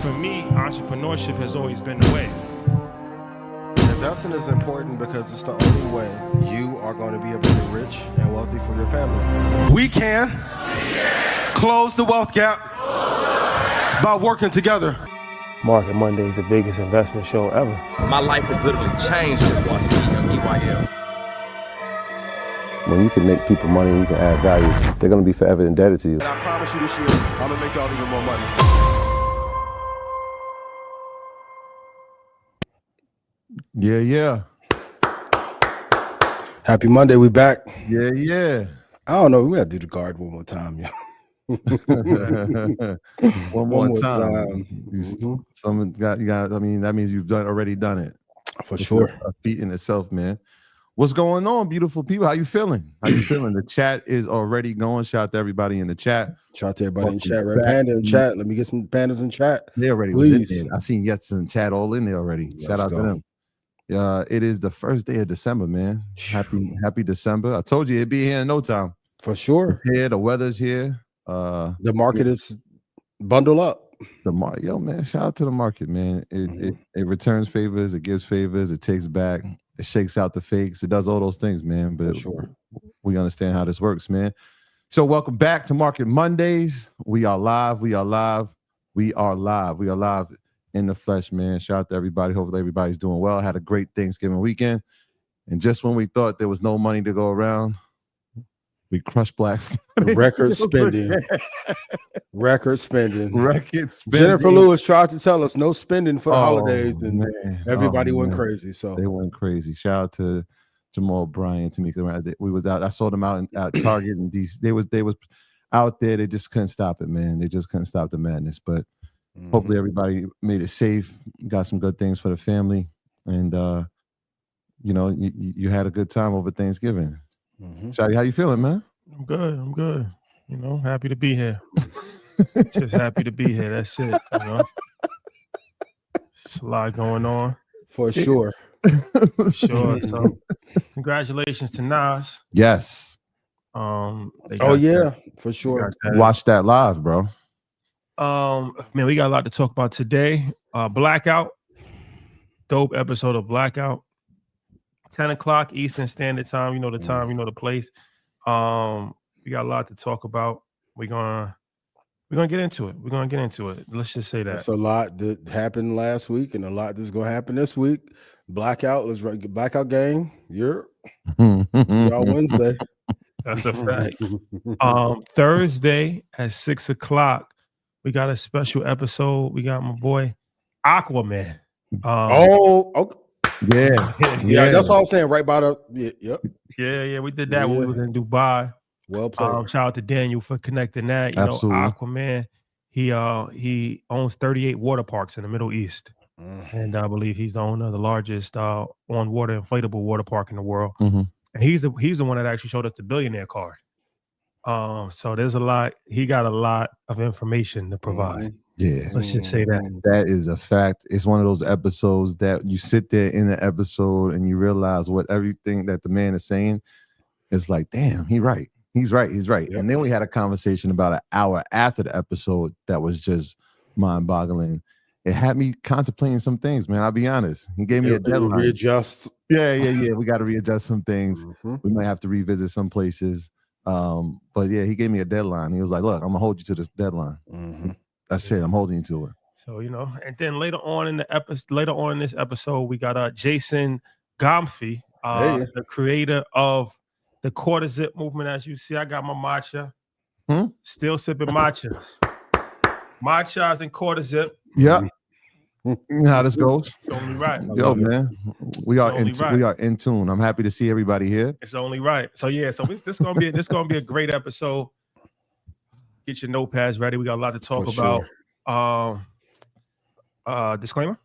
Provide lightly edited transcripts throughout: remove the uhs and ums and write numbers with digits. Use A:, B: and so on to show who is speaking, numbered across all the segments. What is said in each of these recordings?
A: for me, entrepreneurship has always been the way.
B: Investing is important because it's the only way you are going to be able to get rich and wealthy for your family. We can close the wealth gap by working together.
C: Market Monday is the biggest investment show ever.
D: My life has literally changed since watching EYL.
E: When you can make people money and you can add value, they're going to be forever indebted to you.
B: And I promise you this year, I'm going to make y'all even more money.
F: Yeah.
B: Happy Monday, we back.
F: Yeah.
B: I don't know, we got to do the guard one more time, yo.
F: one more time.
B: Mm-hmm.
F: Someone got. I mean, that means you've already done it.
B: For sure.
F: A feat in itself, man. What's going on, beautiful people? How you feeling? The chat is already going. Shout out to everybody in the chat.
B: Shout out to everybody in chat. Red Panda in chat. Let me get some pandas in chat.
F: They already was in there. I seen Yets in chat all in there already. Shout out to them. It is the first day of December, man. Happy December. I told you it'd be here in no time.
B: For sure.
F: It's here. The weather's here.
B: The market is bundled up.
F: Yo, man, shout out to the market, man. It returns favors, it gives favors, it takes back, it shakes out the fakes, it does all those things, man. But we understand how this works, man. So welcome back to Market Mondays. We are live in the flesh, man. Shout out to everybody. Hopefully everybody's doing well. Had a great Thanksgiving weekend. And just when we thought there was no money to go around, we crushed Black Friday.
B: Record spending.
F: Jennifer
B: Lewis tried to tell us no spending for the holidays, and everybody went crazy. So
F: they went crazy. Shout out to Jamal Bryant, Tamika. We was out. I saw them out at Target, and they was out there. They just couldn't stop it, man. They just couldn't stop the madness. But hopefully everybody made it safe. Got some good things for the family, and you had a good time over Thanksgiving. Shadi, how you feeling, man?
A: I'm good. Happy to be here. Just happy to be here. That's it. It's a lot going on.
B: For sure.
A: So congratulations to Nas.
F: Yes.
B: For sure.
F: Watch that live, bro.
A: Man, we got a lot to talk about today. Blackout. Dope episode of Blackout. 10 o'clock Eastern Standard Time. You know the time, you know the place. We got a lot to talk about. We're gonna get into it. Let's just say that.
B: It's a lot that happened last week and a lot that's gonna happen this week. Blackout. Let's get Blackout game. Y'all Wednesday.
A: That's a fact. Thursday at 6 o'clock, we got a special episode. We got my boy Aquaman.
B: Okay.
F: Yeah.
B: That's what I was saying. Right by the
A: Yeah. We did that when we was in Dubai.
B: Well played.
A: Shout out to Daniel for connecting that.
F: Absolutely.
A: Aquaman. He owns 38 water parks in the Middle East, and I believe he's the owner of the largest on-water inflatable water park in the world. And he's the one that actually showed us the billionaire card. So there's a lot. He got a lot of information to provide.
F: Yeah,
A: let's just say that.
F: That is a fact. It's one of those episodes that you sit there in the episode and you realize what everything that the man is saying is like, damn, he's right. Yep. And then we had a conversation about an hour after the episode that was just mind-boggling. It had me contemplating some things, man. I'll be honest. He gave me a deadline.
B: Readjust.
F: Yeah. We got to readjust some things. We might have to revisit some places. But yeah, he gave me a deadline. He was like, look, I'm gonna hold you to this deadline. That's it. I'm holding you to it.
A: So, and then later on in this episode, we got Jason Gyamfi, the creator of the quarter zip movement. As you see, I got my matcha. Still sipping matchas. Matchas and quarter zip.
F: Yeah. How this goes.
A: It's only right.
F: Yo, man. We are in tune. I'm happy to see everybody here.
A: It's only right. So this gonna be a great episode. Get your notepads ready. We got a lot to talk about. Disclaimer.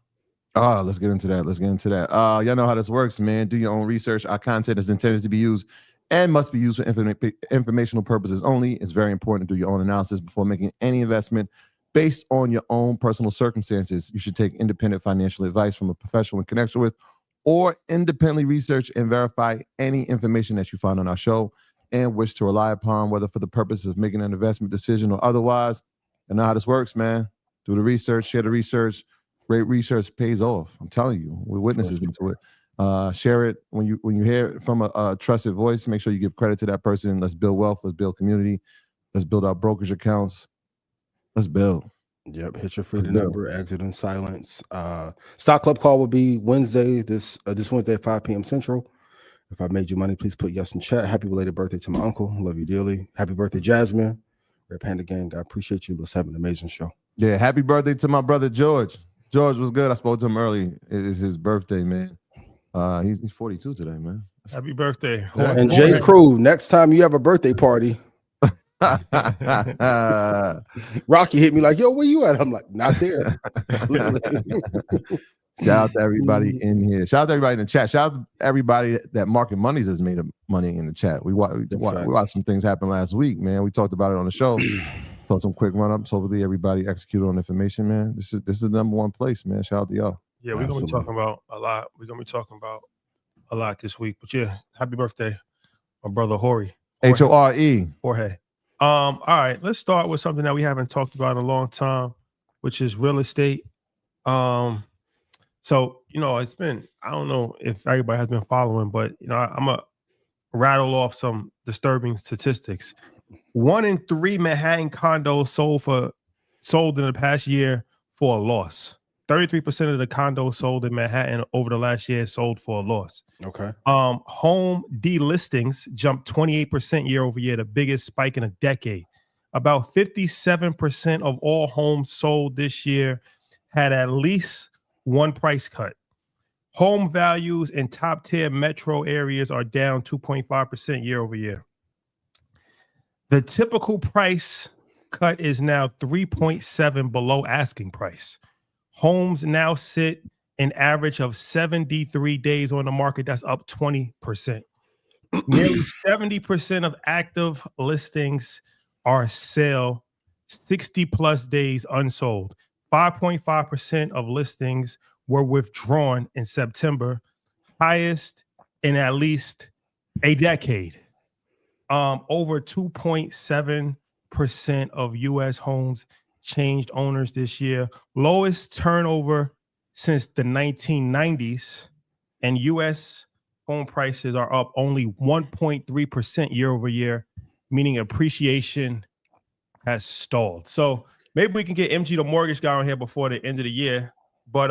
F: Let's get into that. Y'all know how this works, man. Do your own research. Our content is intended to be used and must be used for informational purposes only. It's very important to do your own analysis before making any investment based on your own personal circumstances. You should take independent financial advice from a professional in connection with, or independently research and verify any information that you find on our show and wish to rely upon, whether for the purpose of making an investment decision or otherwise. You know how this works, man. Do the research, share the research. Great research pays off. I'm telling you, we're witnesses into it. Share it when you hear it from a trusted voice. Make sure you give credit to that person. Let's build wealth. Let's build community. Let's build our brokerage accounts. Let's build.
B: Yep, hit your freedom number, exit in silence. Stock club call will be Wednesday, this Wednesday at 5 p.m. Central. If I made you money, please put yes in chat. Happy belated birthday to my uncle. Love you dearly. Happy birthday, Jasmine. Red Panda Gang, I appreciate you. Let's have an amazing show.
F: Yeah, happy birthday to my brother George. George was good. I spoke to him early. It's his birthday, man. He's 42 today, man.
A: Happy birthday.
B: And J. Crew, next time you have a birthday party, Rocky hit me like, yo, where you at? I'm like, not there.
F: Shout out to everybody in here. Shout out to everybody in the chat. Shout out to everybody that Market Mondays has made money in the chat. We watched some things happen last week, man. We talked about it on the show. So some quick run-ups. Hopefully everybody executed on information, man. This is the number one place, man. Shout out to y'all.
A: Yeah, we're gonna be talking about a lot. We're gonna be talking about a lot this week. But yeah, happy birthday, my brother Hore.
F: H-O-R-E.
A: Jorge. All right, let's start with something that we haven't talked about in a long time, which is real estate. So it's been, I don't know if everybody has been following, but I'm gonna rattle off some disturbing statistics. 1 in 3 Manhattan condos sold in the past year for a loss. 33% of the condos sold in Manhattan over the last year sold for a loss.
B: Okay.
A: Home delistings jumped 28% year over year, the biggest spike in a decade. About 57% of all homes sold this year had at least one price cut. Home values in top tier metro areas are down 2.5% year over year. The typical price cut is now 3.7 below asking price. Homes now sit an average of 73 days on the market. That's up 20%. Nearly 70% of active listings are sale 60 plus days unsold. 5.5% of listings were withdrawn in September, highest in at least a decade. Over 2.7% of U.S. homes changed owners this year. Lowest turnover since the 1990s, and U.S. home prices are up only 1.3% year over year, meaning appreciation has stalled. So maybe we can get MG the mortgage guy on here before the end of the year. But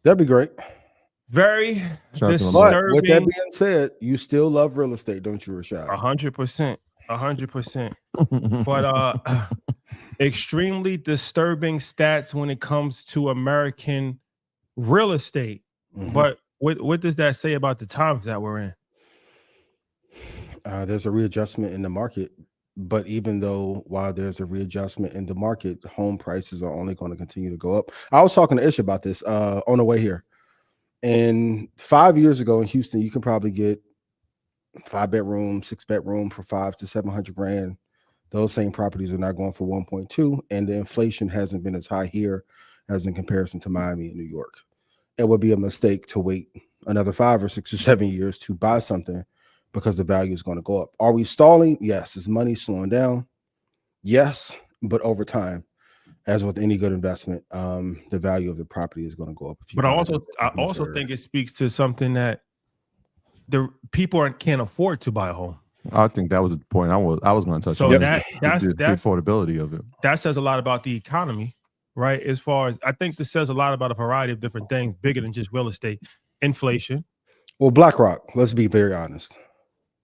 B: that'd be great.
A: Very disturbing.
B: But with that being said, you still love real estate, don't you, Rashad?
A: 100%. 100%. But extremely disturbing stats when it comes to American real estate. Mm-hmm. But what does that say about the times that we're in?
B: There's a readjustment in the market. But even though while there's a readjustment in the market, home prices are only going to continue to go up. I was talking to Ish about this on the way here. And 5 years ago in Houston, you can probably get 5-bedroom, 6-bedroom for $500 to $700,000. Those same properties are now going for 1.2, and the inflation hasn't been as high here as in comparison to Miami and New York. It would be a mistake to wait another 5 or 6 or 7 years to buy something because the value is going to go up. Are we stalling? Yes. Is money slowing down? Yes, but over time, as with any good investment, the value of the property is going to go up.
A: But I also think it speaks to something that the people can't afford to buy a home.
F: I think that was the point I was going to touch on.
A: So that's
F: the affordability of it.
A: That says a lot about the economy, right? As far as I think this says a lot about a variety of different things, bigger than just real estate. Inflation.
B: Well, BlackRock. Let's be very honest.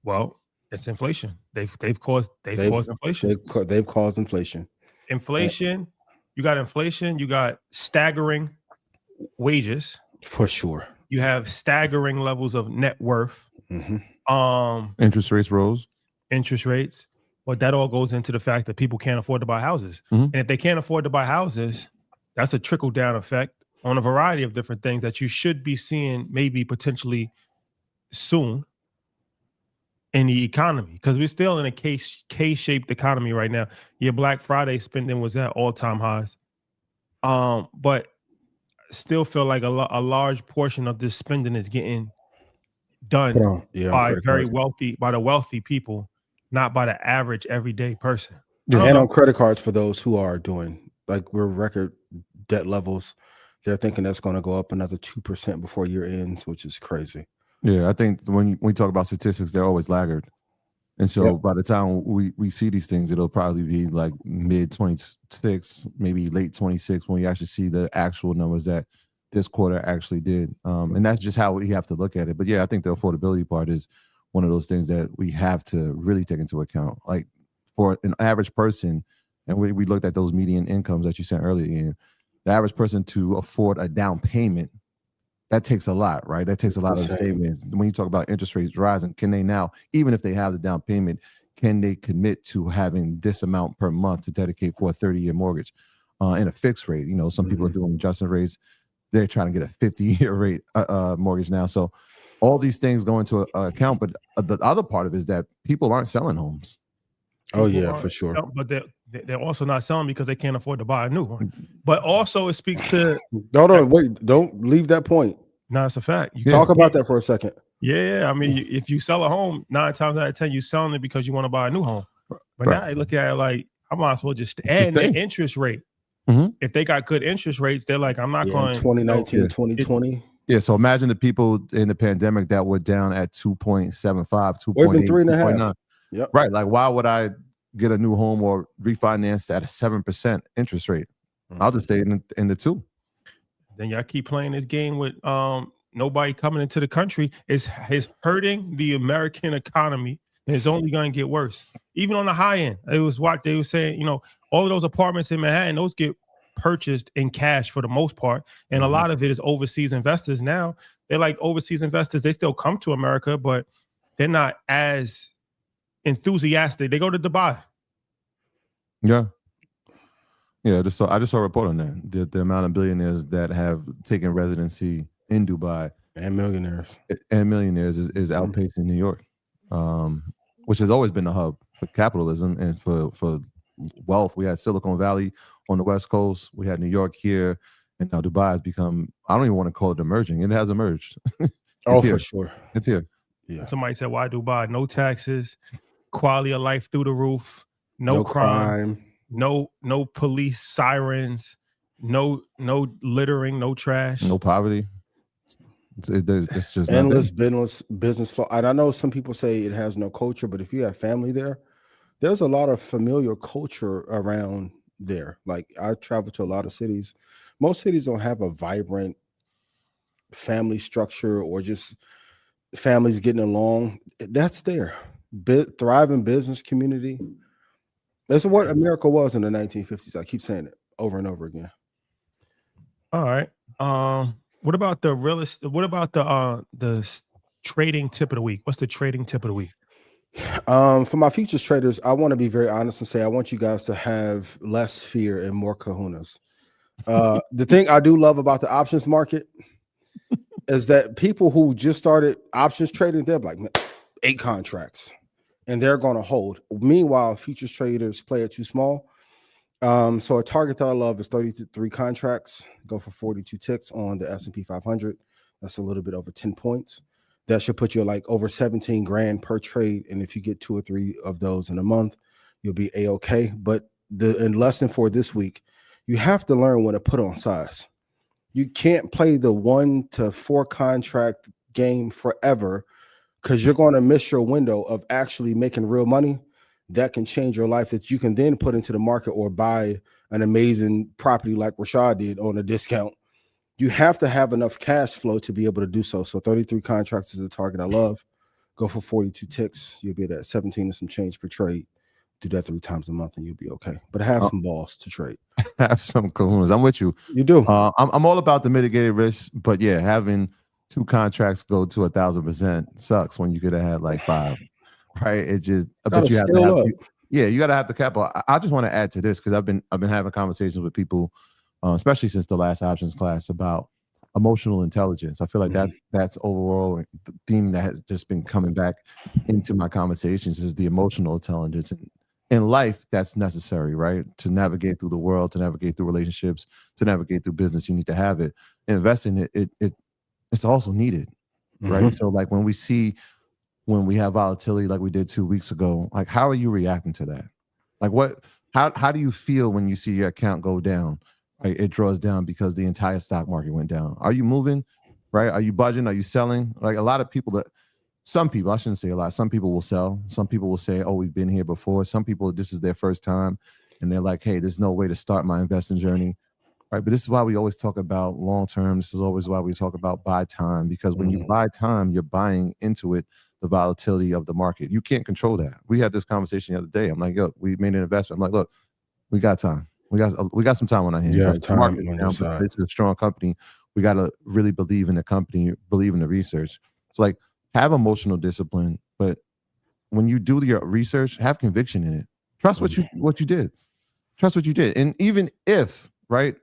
A: Well, it's inflation. They've caused inflation.
B: They've caused inflation.
A: Inflation. You got inflation. You got staggering wages.
B: For sure.
A: You have staggering levels of net worth.
B: Mm-hmm.
F: Interest rates rose.
A: Interest rates. But that all goes into the fact that people can't afford to buy houses.
F: Mm-hmm.
A: And if they can't afford to buy houses, that's a trickle-down effect on a variety of different things that you should be seeing maybe potentially soon in the economy, because we're still in a K-shaped economy right now. Your Black Friday spending was at all-time highs. But still feel like a large portion of this spending is getting done by the wealthy people, not by the average everyday person.
B: And on credit cards for those who are doing, like, we're record debt levels. They're thinking that's going to go up another 2% before year ends, which is crazy.
F: Yeah, I think when we talk about statistics, they're always laggard. And so by the time we see these things, it'll probably be like mid 26, maybe late 26 when we actually see the actual numbers that this quarter actually did. And that's just how we have to look at it. But yeah, I think the affordability part is one of those things that we have to really take into account. Like for an average person, and we looked at those median incomes that you sent earlier, in the average person to afford a down payment, that takes a lot, right? That takes a lot of savings. When you talk about interest rates rising, can they now, even if they have the down payment, can they commit to having this amount per month to dedicate for a 30-year mortgage and a fixed rate? You know, some people are doing adjustment rates. They're trying to get a 50-year rate mortgage now. So all these things go into account. But the other part of it is that people aren't selling homes.
B: Oh, yeah, for sure.
A: But they're also not selling because they can't afford to buy a new one. But also it speaks to
B: don't leave that point.
A: No, it's a fact. You
B: talk about that for a second.
A: Yeah, I mean, if you sell a home, 9 times out of 10, you're selling it because you want to buy a new home. But now you look at it like, I might as well just add the interest rate. If they got good interest rates, they're like, I'm not going
B: 2019, 2020.
F: Yeah, so imagine the people in the pandemic that were down at 2.75, 2.8, 3.9.
B: Yep.
F: Right. Like, why would I get a new home or refinance at a 7% interest rate? I'll just stay in the 2.
A: Then y'all keep playing this game with nobody coming into the country. Is hurting the American economy, and it's only going to get worse. Even on the high end, it was what they were saying. You know, all of those apartments in Manhattan, those get purchased in cash for the most part, and a lot of it is overseas investors. Now they're like overseas investors. They still come to America, but they're not as enthusiastic. They go to Dubai.
F: Yeah. I just saw a report on that. The amount of billionaires that have taken residency in Dubai
B: and millionaires
F: is outpacing New York, which has always been the hub for capitalism and for wealth. We had Silicon Valley on the West Coast. We had New York here, and now Dubai has become, I don't even want to call it emerging. It has emerged.
B: For sure.
F: It's here.
B: Yeah.
A: Somebody said, why Dubai? No taxes, quality of life through the roof, no crime. No police sirens, no littering, no trash,
F: no poverty. It's just
B: endless business flow. And I know some people say it has no culture, but if you have family there, there's a lot of familiar culture around there. Like, I travel to a lot of cities. Most cities don't have a vibrant family structure or just families getting along. That's there. Thriving business community. That's what America was in the 1950s. I keep saying it over and over again.
A: All right. What about the real estate? What about the trading tip of the week? What's the trading tip of the week?
B: For my futures traders, I want to be very honest and say I want you guys to have less fear and more kahunas. The thing I do love about the options market is that people who just started options trading, they're like 8 contracts. And they're going to hold. Meanwhile, futures traders play it too small. So a target that I love is 33 contracts. Go for 42 ticks on the S&P 500. That's a little bit over 10 points. That should put you like over 17 grand per trade. And if you get 2 or 3 of those in a month, you'll be A-okay. But the lesson for this week, you have to learn when to put on size. You can't play the 1 to 4 contract game forever, because you're going to miss your window of actually making real money that can change your life, that you can then put into the market or buy an amazing property like Rashad did on a discount. You have to have enough cash flow to be able to do so. So 33 contracts is a target I love. Go for 42 ticks. You'll be at 17 and some change per trade. Do that 3 times a month and you'll be okay. But have some balls to trade.
F: Have some kahunas. I'm with you.
B: You do.
F: I'm all about the mitigated risk, but yeah, having 2 contracts go to 1,000% sucks when you could have had like 5, right? It just, but you have to have, you got to have the capital. I just want to add to this because I've been having conversations with people, especially since the last options class, about emotional intelligence. I feel like that's overall the theme that has just been coming back into my conversations is the emotional intelligence. And in life, that's necessary, right? To navigate through the world, to navigate through relationships, to navigate through business, you need to have it. Investing it's also needed, right? So like when we have volatility like we did 2 weeks ago, like how are you reacting to that? Like how do you feel when you see your account go down? right, it draws down because the entire stock market went down. Are you moving? Right? Are you budging? Are you selling? Like a lot of people some people, I shouldn't say a lot. Some people will sell. Some people will say, oh, we've been here before. Some people, this is their first time. And they're like, hey, there's no way to start my investing journey. Right. But this is why we always talk about long term. This is always why we talk about buy time, because when you buy time, you're buying into it, the volatility of the market. You can't control that. We had this conversation the other day. I'm like, yo, we made an investment. I'm like, look, we got time. We got some time on our hands.
B: Yeah,
F: The
B: time
F: market's
B: on
F: down,
B: your
F: but
B: side.
F: this is a strong company. We got to really believe in the company, believe in the research. It's like, have emotional discipline, but when you do your research, have conviction in it. Trust what you did. Trust what you did. And even if, right,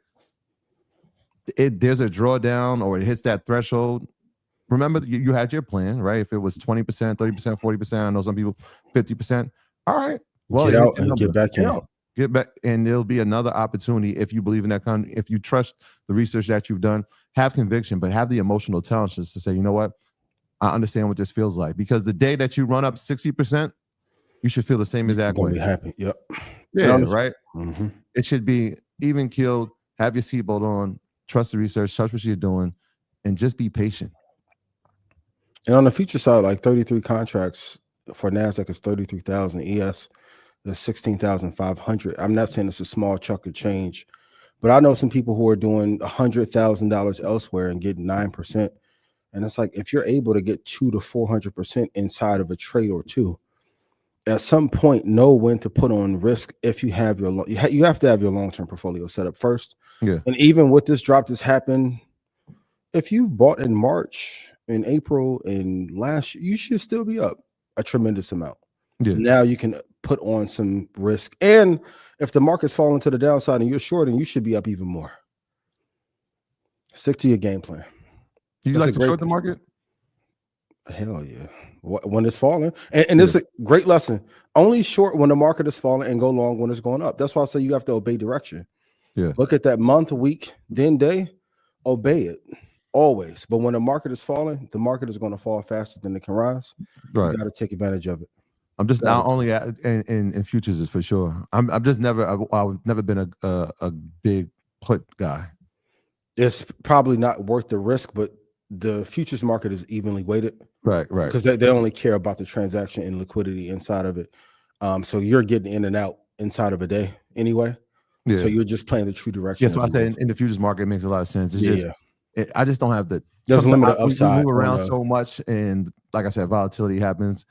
F: there's a drawdown or it hits that threshold, remember you had your plan, right? If it was 20%, 30%, 40%, I know some people 50%. All right. Well,
B: Get out and get back in.
F: Get back, and there'll be another opportunity if you believe in that company. If you trust the research that you've done, have conviction, but have the emotional intelligence to say, you know what, I understand what this feels like. Because the day that you run up 60%, you should feel the same exact way.
B: Be happy. Yep.
F: Yeah, right.
B: Mm-hmm.
F: It should be even keeled. Have your seatbelt on. Trust the research. Trust what you're doing, and just be patient.
B: And on the future side, like 33 contracts for NASDAQ is 33,000. ES is 16,500. I'm not saying it's a small chunk of change, but I know some people who are doing $100,000 elsewhere and getting 9%. And it's like, if you're able to get 200 to 400% inside of a trade or two, at some point, know when to put on risk. If you have you have to have your long-term portfolio set up first.
F: Yeah.
B: And even with this drop that's happened, if you've bought in March, in April, and last year, you should still be up a tremendous amount.
F: Yeah.
B: Now you can put on some risk. And if the market's falling to the downside and you're shorting, you should be up even more. Stick to your game plan.
F: You like to short the market?
B: Hell yeah. When it's falling. And it's a great lesson. Only short when the market is falling and go long when it's going up. That's why I say you have to obey direction.
F: Yeah.
B: Look at that month, week, then day. Obey it. Always. But when the market is falling, the market is going to fall faster than it can rise.
F: Right.
B: You got to take advantage of it.
F: I'm just not only in futures is for sure. I'm just never. I've never been a big put guy.
B: It's probably not worth the risk, but the futures market is evenly weighted.
F: Right.
B: Because they only care about the transaction and liquidity inside of it. So you're getting in and out inside of a day anyway. Yeah. So you're just playing the true direction.
F: Yes, what I say in the futures market, it makes a lot of sense. It's I just don't have the.
B: There's limited upside.
F: We move around so much, and like I said, volatility happens.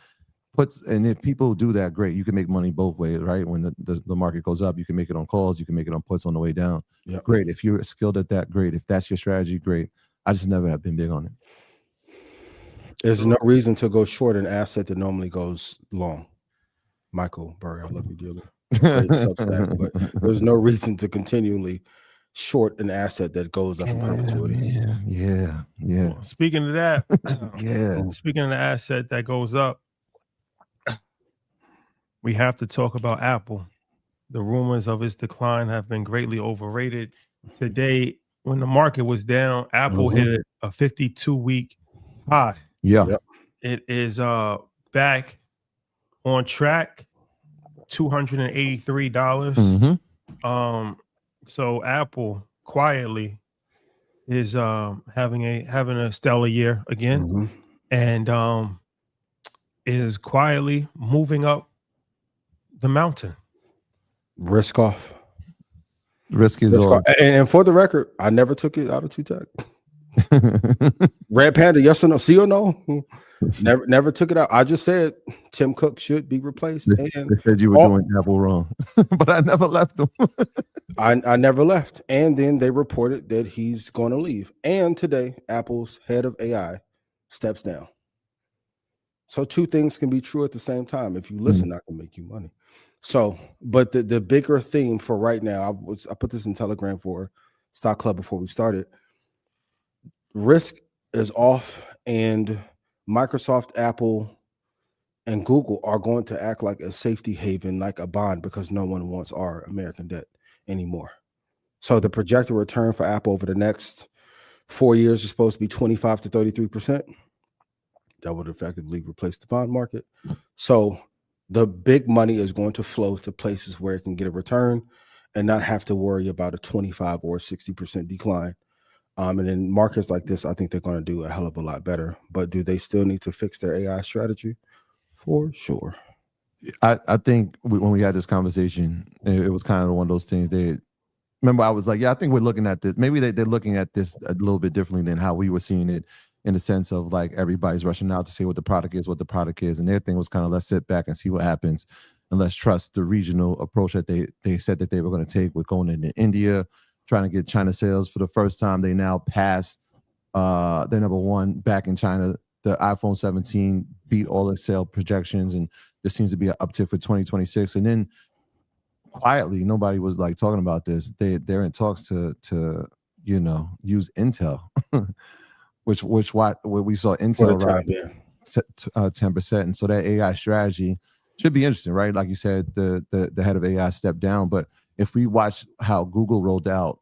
F: And if people do that, great. You can make money both ways, right? When the market goes up, you can make it on calls, you can make it on puts on the way down. Yeah, great. If you're skilled at that, great. If that's your strategy, great. I just never have been big on it.
B: There's no reason to go short an asset that normally goes long. Michael Burry, I love you dearly. Great Substack, but there's no reason to continually short an asset that goes up in perpetuity.
F: Yeah.
A: Speaking of that,
F: speaking
A: of the asset that goes up, we have to talk about Apple. The rumors of its decline have been greatly overrated. Today, when the market was down, Apple hit a 52-week high.
F: Yeah. Yep.
A: It is back on track, $283. So Apple quietly is having a stellar year again, and is quietly moving up the mountain.
B: Risk off.
F: Risk is off.
B: And for the record, I never took it out of two-tech. Red Panda, yes or no? See or no? Never took it out. I just said Tim Cook should be replaced.
F: They said you were doing Apple wrong, but I never left them.
B: I never left. And then they reported that he's going to leave. And today, Apple's head of AI steps down. So two things can be true at the same time. If you listen, I can make you money. So, but the bigger theme for right now, I put this in Telegram for Stock Club before we started. Risk is off, and Microsoft, Apple, and Google are going to act like a safety haven, like a bond, because no one wants our American debt anymore. So the projected return for Apple over the next 4 years is supposed to be 25 to 33%. That would effectively replace the bond market. So the big money is going to flow to places where it can get a return. and not have to worry about a 25 or 60% decline. And in markets like this, I think they're going to do a hell of a lot better. But do they still need to fix their AI strategy? For sure.
F: I think when we had this conversation, it was kind of one of those things. Remember, I was like, yeah, I think we're looking at this. Maybe they're looking at this a little bit differently than how we were seeing it, in the sense of like everybody's rushing out to say what the product is, and their thing was kind of let's sit back and see what happens, and let's trust the regional approach that they said that they were going to take with going into India, trying to get China sales for the first time. They now passed they're number one back in China. The iPhone 17 beat all its sale projections, and there seems to be an uptick for 2026. And then quietly, nobody was like talking about this. They're in talks to use Intel, which what we saw Intel rise 10%, and so that AI strategy should be interesting, right? Like you said, the head of AI stepped down, but if we watch how Google rolled out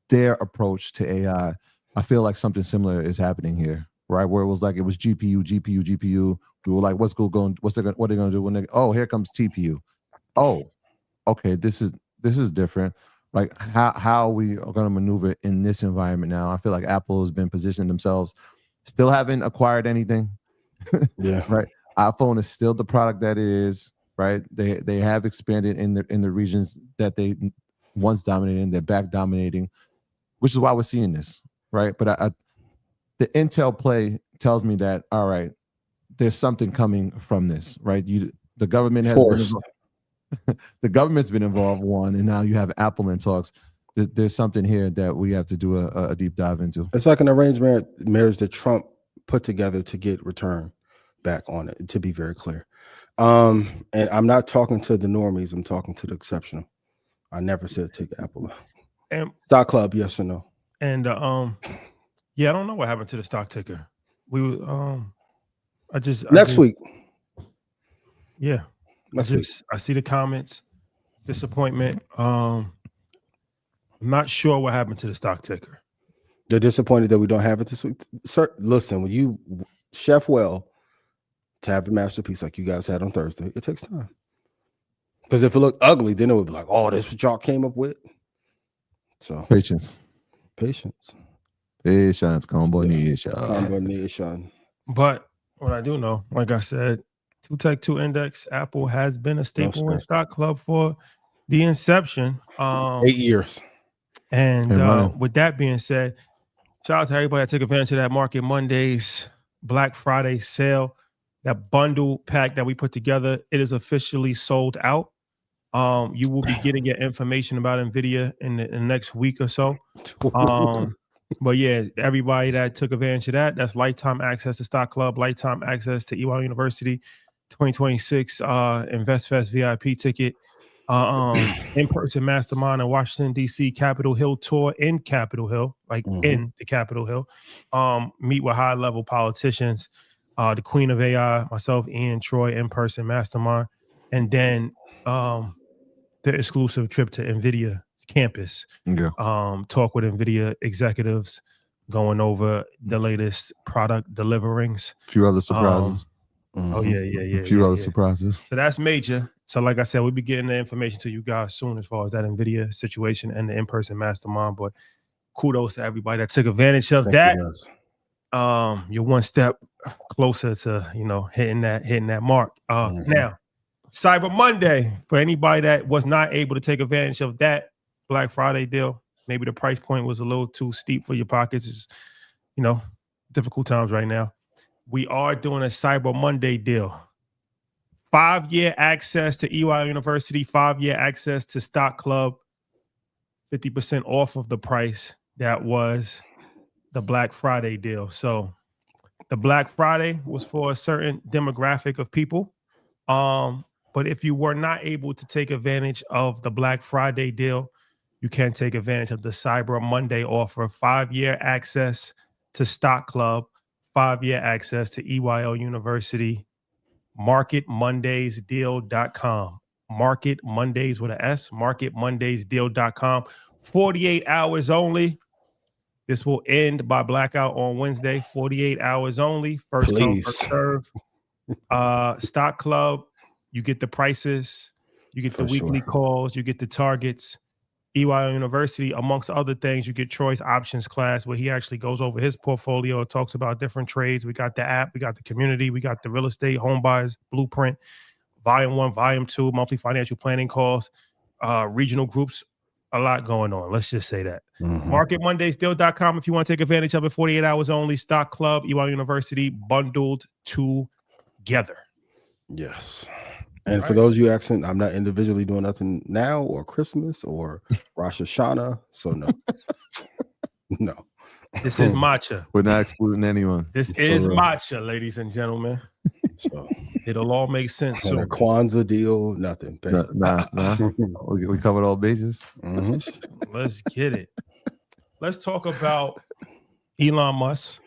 F: their approach to AI, I feel like something similar is happening here, right? Where it was GPU. We were like, what's Google going? What are they going to do when here comes TPU? Oh, okay, this is different. Like how we are going to maneuver in this environment now. I feel like Apple has been positioning themselves, still haven't acquired anything.
B: Yeah.
F: Right. iPhone is still the product that it is. Right. They have expanded in the regions that they once dominated in. They're back dominating, which is why we're seeing this. Right. But the Intel play tells me that, all right, there's something coming from this. Right. The government has been involved. The government's been involved, one, and now you have Apple in talks. There's something here that we have to do a deep dive into.
B: It's like an arranged marriage that Trump put together to get return back on it, to be very clear. And I'm not talking to the normies. I'm talking to the exceptional. I never said take Apple out.
A: And
B: Stock Club, yes or no?
A: And yeah, I don't know what happened to the stock ticker.
B: Next week.
A: Yeah. I see the comments, disappointment. I'm not sure what happened to the stock ticker.
B: They're disappointed that we don't have it this week. Sir, listen, when you chef well to have a masterpiece like you guys had on Thursday, it takes time. Because if it looked ugly, then it would be like, oh, this is what y'all came up with. So
F: patience.
B: Combination.
A: But what I do know, like I said, 2 Tech 2 Index, Apple has been a staple in Stock Club for the inception.
B: 8 years.
A: And with that being said, shout out to everybody that took advantage of that Market Mondays, Black Friday sale, that bundle pack that we put together. It is officially sold out. You will be getting your information about NVIDIA in the next week or so. But yeah, everybody that took advantage of that's lifetime access to Stock Club, lifetime access to EY University 2026 InvestFest VIP ticket, in-person mastermind in Washington, D.C., Capitol Hill tour in Capitol Hill, in the Capitol Hill. Meet with high-level politicians, the Queen of AI, myself, Ian, Troy, in-person mastermind, and then the exclusive trip to NVIDIA campus. Talk with NVIDIA executives, going over the latest product deliverings.
F: A few other surprises.
A: A
F: few other surprises.
A: So that's major. So like I said, we'll be getting the information to you guys soon as far as that NVIDIA situation and the in-person mastermind. But kudos to everybody that took advantage of that. You're one step closer to hitting that mark. Now, Cyber Monday, for anybody that was not able to take advantage of that Black Friday deal, maybe the price point was a little too steep for your pockets. It's difficult times right now. We are doing a Cyber Monday deal. 5-year access to EY University, 5-year access to Stock Club, 50% off of the price that was the Black Friday deal. So the Black Friday was for a certain demographic of people. But if you were not able to take advantage of the Black Friday deal, you can take advantage of the Cyber Monday offer. 5-year access to Stock Club, 5-year access to EYL University, marketmondaysdeal.com. Market Mondays with an S, marketmondaysdeal.com. 48 hours only. This will end by blackout on Wednesday. 48 hours only. First come, first serve. Stock Club, you get the prices You get
B: For
A: the weekly
B: sure.
A: calls, you get the targets. EY University, amongst other things, you get Troy's options class where he actually goes over his portfolio, talks about different trades. We got the app, we got the community, we got the real estate home buyers blueprint, volume 1, volume 2, monthly financial planning calls, regional groups, a lot going on. Let's just say that. MarketMondaysDeal.com if you want to take advantage of it. 48 hours only. Stock Club, EY University, bundled together.
B: Yes. And
A: All
B: for
A: right.
B: those of you asking, I'm not individually doing nothing now or Christmas or Rosh Hashanah. So no. No.
A: This is matcha.
F: We're not excluding anyone.
A: This is matcha, ladies and gentlemen.
B: So
A: It'll all make sense
B: and a
A: soon.
B: Kwanzaa deal, nothing.
F: Nah. We covered all bases.
A: Let's get it. Let's talk about Elon Musk.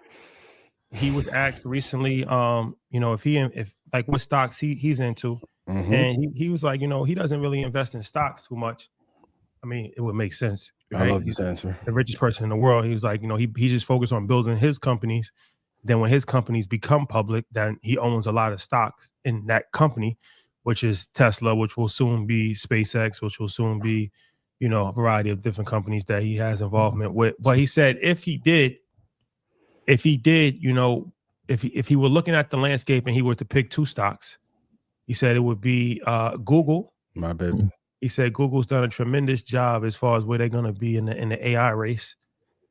A: He was asked recently, if like what stocks he's into, and he was like, he doesn't really invest in stocks too much. I mean, it would make sense. Right?
B: I love this answer.
A: The richest person in the world. He was like, he just focused on building his companies. Then when his companies become public, then he owns a lot of stocks in that company, which is Tesla, which will soon be SpaceX, which will soon be, a variety of different companies that he has involvement with. But he said if he did, if he were looking at the landscape and he were to pick two stocks, he said it would be Google.
B: My baby.
A: He said Google's done a tremendous job as far as where they're going to be in the AI race.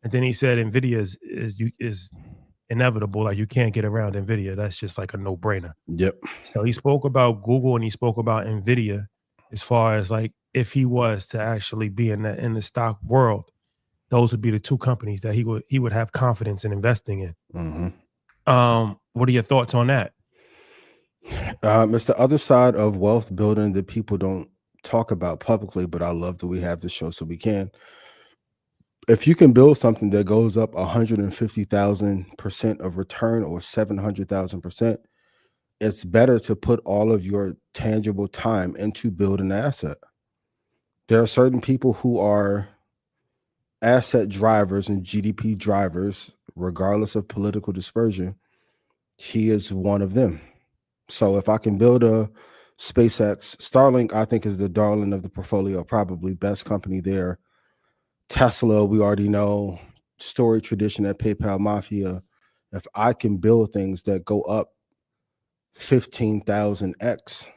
A: And then he said Nvidia is inevitable. Like you can't get around Nvidia. That's just like a no-brainer.
B: Yep.
A: So he spoke about Google and he spoke about Nvidia as far as like if he was to actually be in the stock world, those would be the two companies that he would have confidence in investing in. What are your thoughts on that?
B: It's the other side of wealth building that people don't talk about publicly, but I love that we have the show so we can. If you can build something that goes up 150,000% of return or 700,000%, it's better to put all of your tangible time into building an asset. There are certain people who are asset drivers and GDP drivers, regardless of political dispersion. He is one of them. So if I can build a SpaceX, Starlink, I think is the darling of the portfolio, probably best company there. Tesla, we already know, story tradition at PayPal Mafia. If I can build things that go up 15,000x,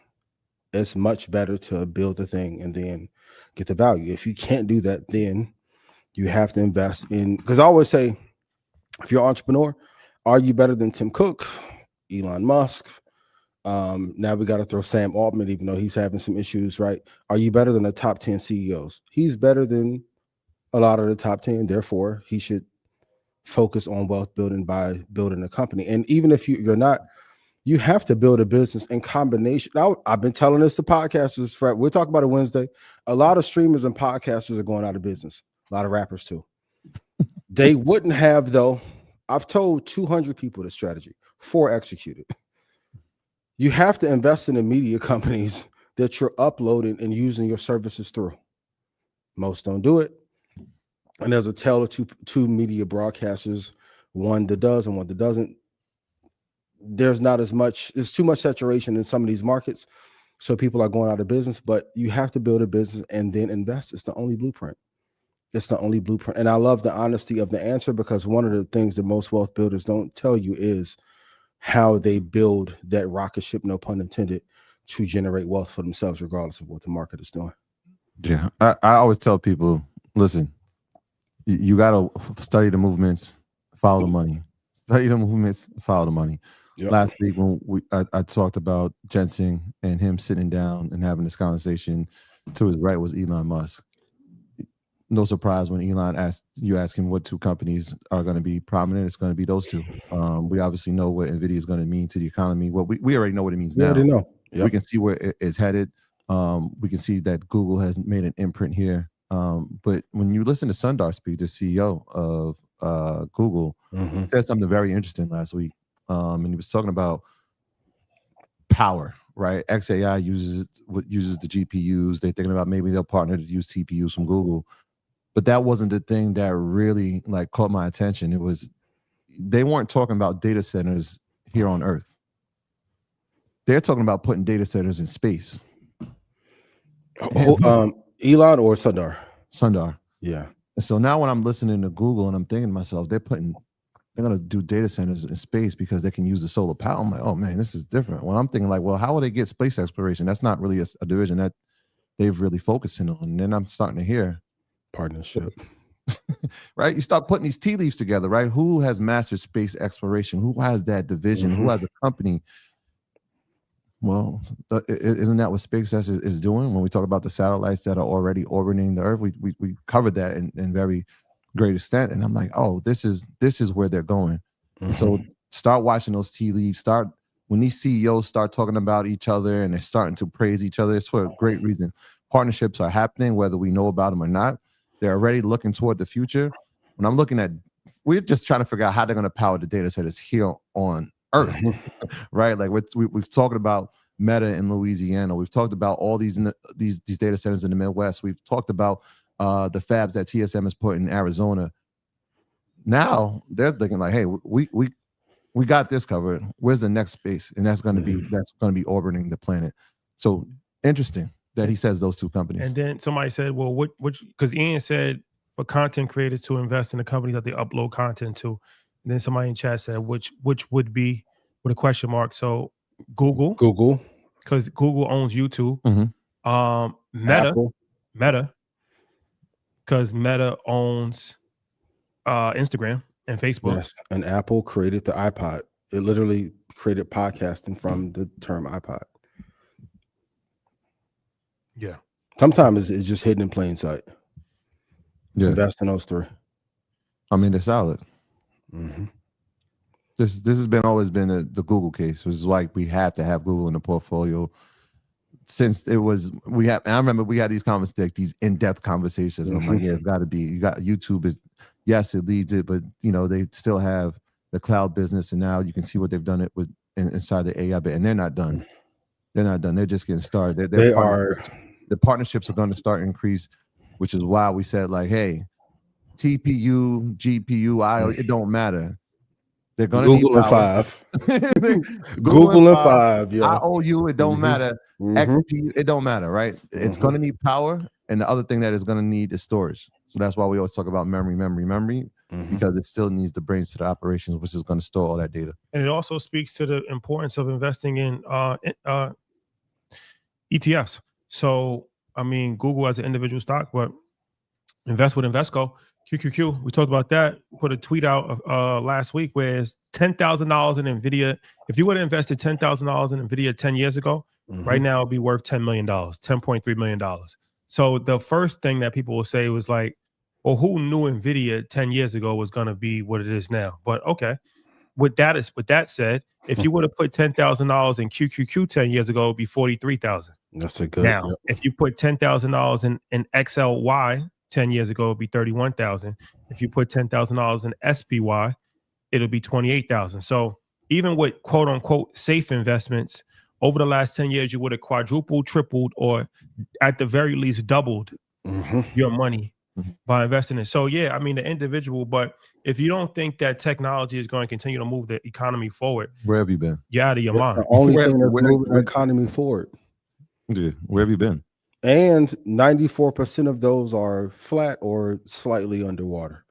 B: it's much better to build the thing and then get the value. If you can't do that, then you have to invest in, because I always say, if you're an entrepreneur, are you better than Tim Cook, Elon Musk? Now we got to throw Sam Altman, even though he's having some issues, right? Are you better than the top 10 CEOs? He's better than a lot of the top 10. Therefore, he should focus on wealth building by building a company. And even if you're not, you have to build a business in combination. Now, I've been telling this to podcasters. We'll talk about it Wednesday. A lot of streamers and podcasters are going out of business. A lot of rappers too. They wouldn't have, though. I've told 200 people the strategy, 4 executed. You have to invest in the media companies that you're uploading and using your services through. Most don't do it. And there's a tale of two media broadcasters, one that does and one that doesn't. There's too much saturation in some of these markets. So people are going out of business, but you have to build a business and then invest. It's the only blueprint. It's the only blueprint. And I love the honesty of the answer, because one of the things that most wealth builders don't tell you is how they build that rocket ship, no pun intended, to generate wealth for themselves, regardless of what the market is doing.
F: Yeah. I always tell people, listen, you got to study the movements, follow the money. Study the movements, follow the money. Yep. Last week when I talked about Jensen and him sitting down and having this conversation, to his right was Elon Musk. No surprise when Elon asked him what two companies are going to be prominent. It's going to be those two. We obviously know what NVIDIA is going to mean to the economy. Well, we already know what it means now.
B: We already know. Yep.
F: We can see where it's headed. We can see that Google has made an imprint here. But when you listen to Sundar speak, the CEO of Google, said something very interesting last week. And he was talking about power, right? XAI uses the GPUs. They're thinking about maybe they'll partner to use TPUs from Google. But that wasn't the thing that really caught my attention. It was, they weren't talking about data centers here on Earth. They're talking about putting data centers in space.
B: Elon or Sundar?
F: Sundar.
B: Yeah.
F: And so now when I'm listening to Google and I'm thinking to myself, they're going to do data centers in space because they can use the solar power. I'm like, oh man, this is different. Well, I'm thinking like, well, how will they get space exploration? That's not really a division that they've really focusing on. And then I'm starting to hear
B: Partnership.
F: right? You start putting these tea leaves together, right? Who has mastered space exploration? Who has that division? Who has a company? Well, isn't that what SpaceX is doing when we talk about the satellites that are already orbiting the Earth? We covered that in very great extent, and I'm like, oh, this is where they're going. And so start watching those tea leaves. Start when these CEOs start talking about each other and they're starting to praise each other. It's for a great reason. Partnerships are happening, whether we know about them or not. They're already looking toward the future. When I'm looking at, we're just trying to figure out how they're going to power the data centers here on Earth, right? Like we've talked about Meta in Louisiana. We've talked about all these data centers in the Midwest. We've talked about the fabs that TSM has put in Arizona. Now they're thinking like, hey, we got this covered. Where's the next space? And that's going to be orbiting the planet. So interesting that he says those two companies.
B: Mm-hmm.
A: And then somebody said, well, which because Ian said for content creators to invest in the companies that they upload content to. And then somebody in chat said, which would be with a question mark. So Google, because Google owns YouTube. Meta, because Meta owns Instagram and Facebook.
B: Yes, and Apple created the iPod. It literally created podcasting from the term iPod.
A: Yeah.
B: Sometimes it's just hidden in plain sight.
F: Yeah.
B: Invest in those three.
F: I mean, they're solid. This has always been the Google case, which is why we have to have Google in the portfolio. Since I remember we had these these in-depth conversations. I'm like, yeah, it's got to be. You got YouTube yes, it leads it, but they still have the cloud business, and now you can see what they've done it with inside the AI bit, and they're not done. They're not done. They're just getting started. The partnerships are going to start increase, which is why we said like, hey, TPU, GPU, IO, it don't matter. They're going to
B: Google and five. Google and five. Yeah.
F: IOU, it don't matter. XP, it don't matter, right? It's going to need power, and the other thing that it's going to need is storage. So that's why we always talk about memory, because it still needs the brains to the operations, which is going to store all that data.
A: And it also speaks to the importance of investing in ETFs. So, I mean, Google as an individual stock, but invest with Invesco, QQQ. We talked about that. Put a tweet out last week where it's $10,000 in NVIDIA. If you would have invested $10,000 in NVIDIA 10 years ago, right now it'd be worth $10 million, $10.3 million. So the first thing that people will say was like, well, who knew NVIDIA 10 years ago was going to be what it is now? But okay. With that said, if you would have put $10,000 in QQQ 10 years ago, it'd be $43,000.
B: That's a good.
A: Now, if you put $10,000 in XLY 10 years ago, it'd be $31,000. If you put $10,000 in SPY, it'll be $28,000. So even with quote unquote safe investments, over the last 10 years, you would have quadrupled, tripled, or at the very least doubled your money by investing in. So yeah, I mean the individual, but if you don't think that technology is going to continue to move the economy forward,
F: where have you been?
A: You're out of your mind.
B: The only thing that's moving the economy forward.
F: Yeah, where have you been?
B: And 94% of those are flat or slightly underwater.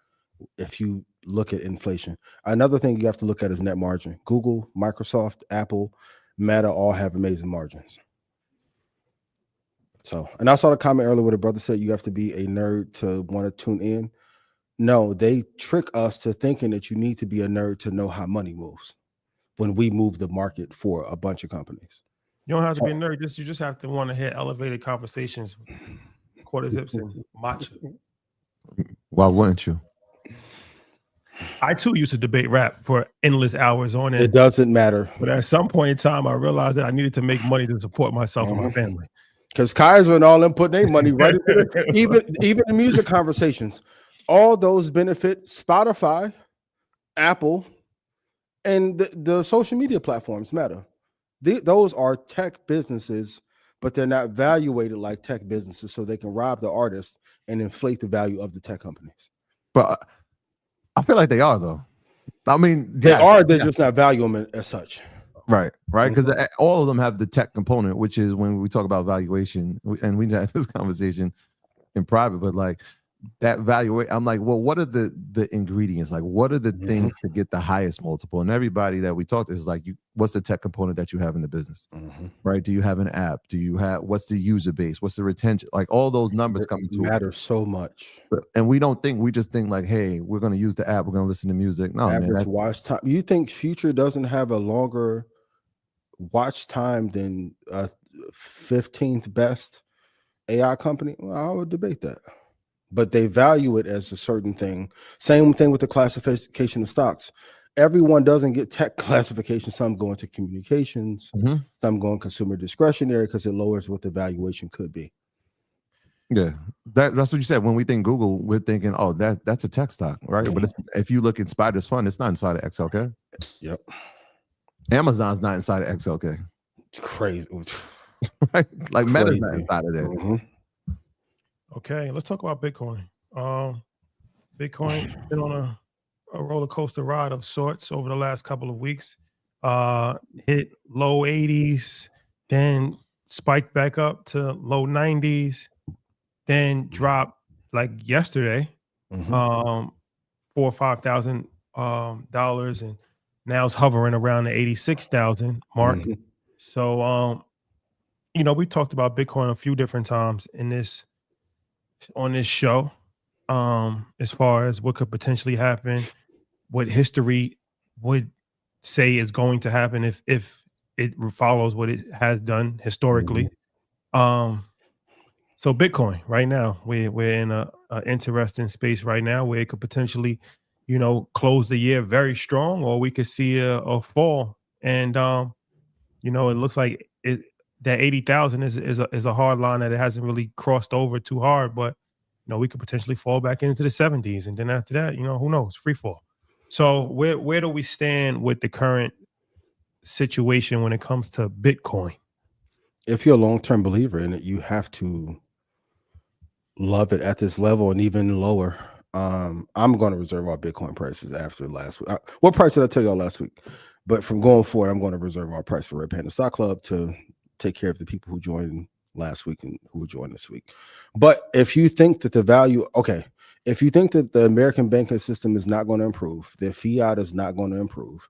B: If you look at inflation, another thing you have to look at is net margin. Google, Microsoft, Apple, Meta all have amazing margins. So, and I saw the comment earlier where the brother said you have to be a nerd to want to tune in. No, they trick us to thinking that you need to be a nerd to know how money moves when we move the market for a bunch of companies.
A: You don't have to be a nerd. You just have to want to hear elevated conversations, quarter zips and matcha.
F: Why wouldn't you?
A: I too used to debate rap for endless hours on it.
B: It doesn't matter.
A: But at some point in time, I realized that I needed to make money to support myself and my family.
B: Because Kaiser and all them put their money right into it. Even the music conversations, all those benefit Spotify, Apple, and the social media platforms Meta. Those are tech businesses, but they're not valuated like tech businesses, so they can rob the artists and inflate the value of the tech companies.
F: But I feel like they are, though. I mean,
B: they are. They're just not valuing them as such.
F: Right. Because all of them have the tech component, which is when we talk about valuation, and we had this conversation in private, but like that valuation, I'm like, well, what are the ingredients? Like, what are the things to get the highest multiple? And everybody that we talked to is like, what's the tech component that you have in the business? Right? Do you have an app? Do you have, what's the user base? What's the retention? Like all those numbers coming to
B: matter so much.
F: And we just think like, hey, we're going to use the app. We're going to listen to music. No,
B: average watch time. You think Future doesn't have a longer watch time than 15th best AI company? Well, I would debate that. But they value it as a certain thing. Same thing with the classification of stocks. Everyone doesn't get tech classification. Some go into communications, some go in consumer discretionary because it lowers what the valuation could be.
F: Yeah, that's what you said. When we think Google, we're thinking, oh, that's a tech stock, right? But if you look at Spider's Fund, it's not inside of XLK.
B: Yep.
F: Amazon's not inside of XLK.
B: It's crazy.
F: Right? Like Meta's not inside of there.
A: Okay, let's talk about Bitcoin. Bitcoin been on a roller coaster ride of sorts over the last couple of weeks. Hit low 80s, then spiked back up to low 90s, then dropped like yesterday, $4,000 or $5,000, and now it's hovering around the 86,000 mark. So, we talked about Bitcoin a few different times on this show, as far as what could potentially happen, what history would say is going to happen if it follows what it has done historically. So Bitcoin right now, we're in a interesting space right now where it could potentially, close the year very strong, or we could see a fall. And it looks like that 80,000 is a hard line that it hasn't really crossed over too hard, but we could potentially fall back into the 70s, and then after that, who knows, free fall. So where do we stand with the current situation when it comes to Bitcoin?
B: If you're a long-term believer in it, you have to love it at this level and even lower. I'm going to reserve our Bitcoin prices after last week. What price did I tell y'all last week? But from going forward, I'm going to reserve our price for Red Panda Stock Club to take care of the people who joined last week and who will join this week. But if you think that if you think that the American banking system is not going to improve, that fiat is not going to improve,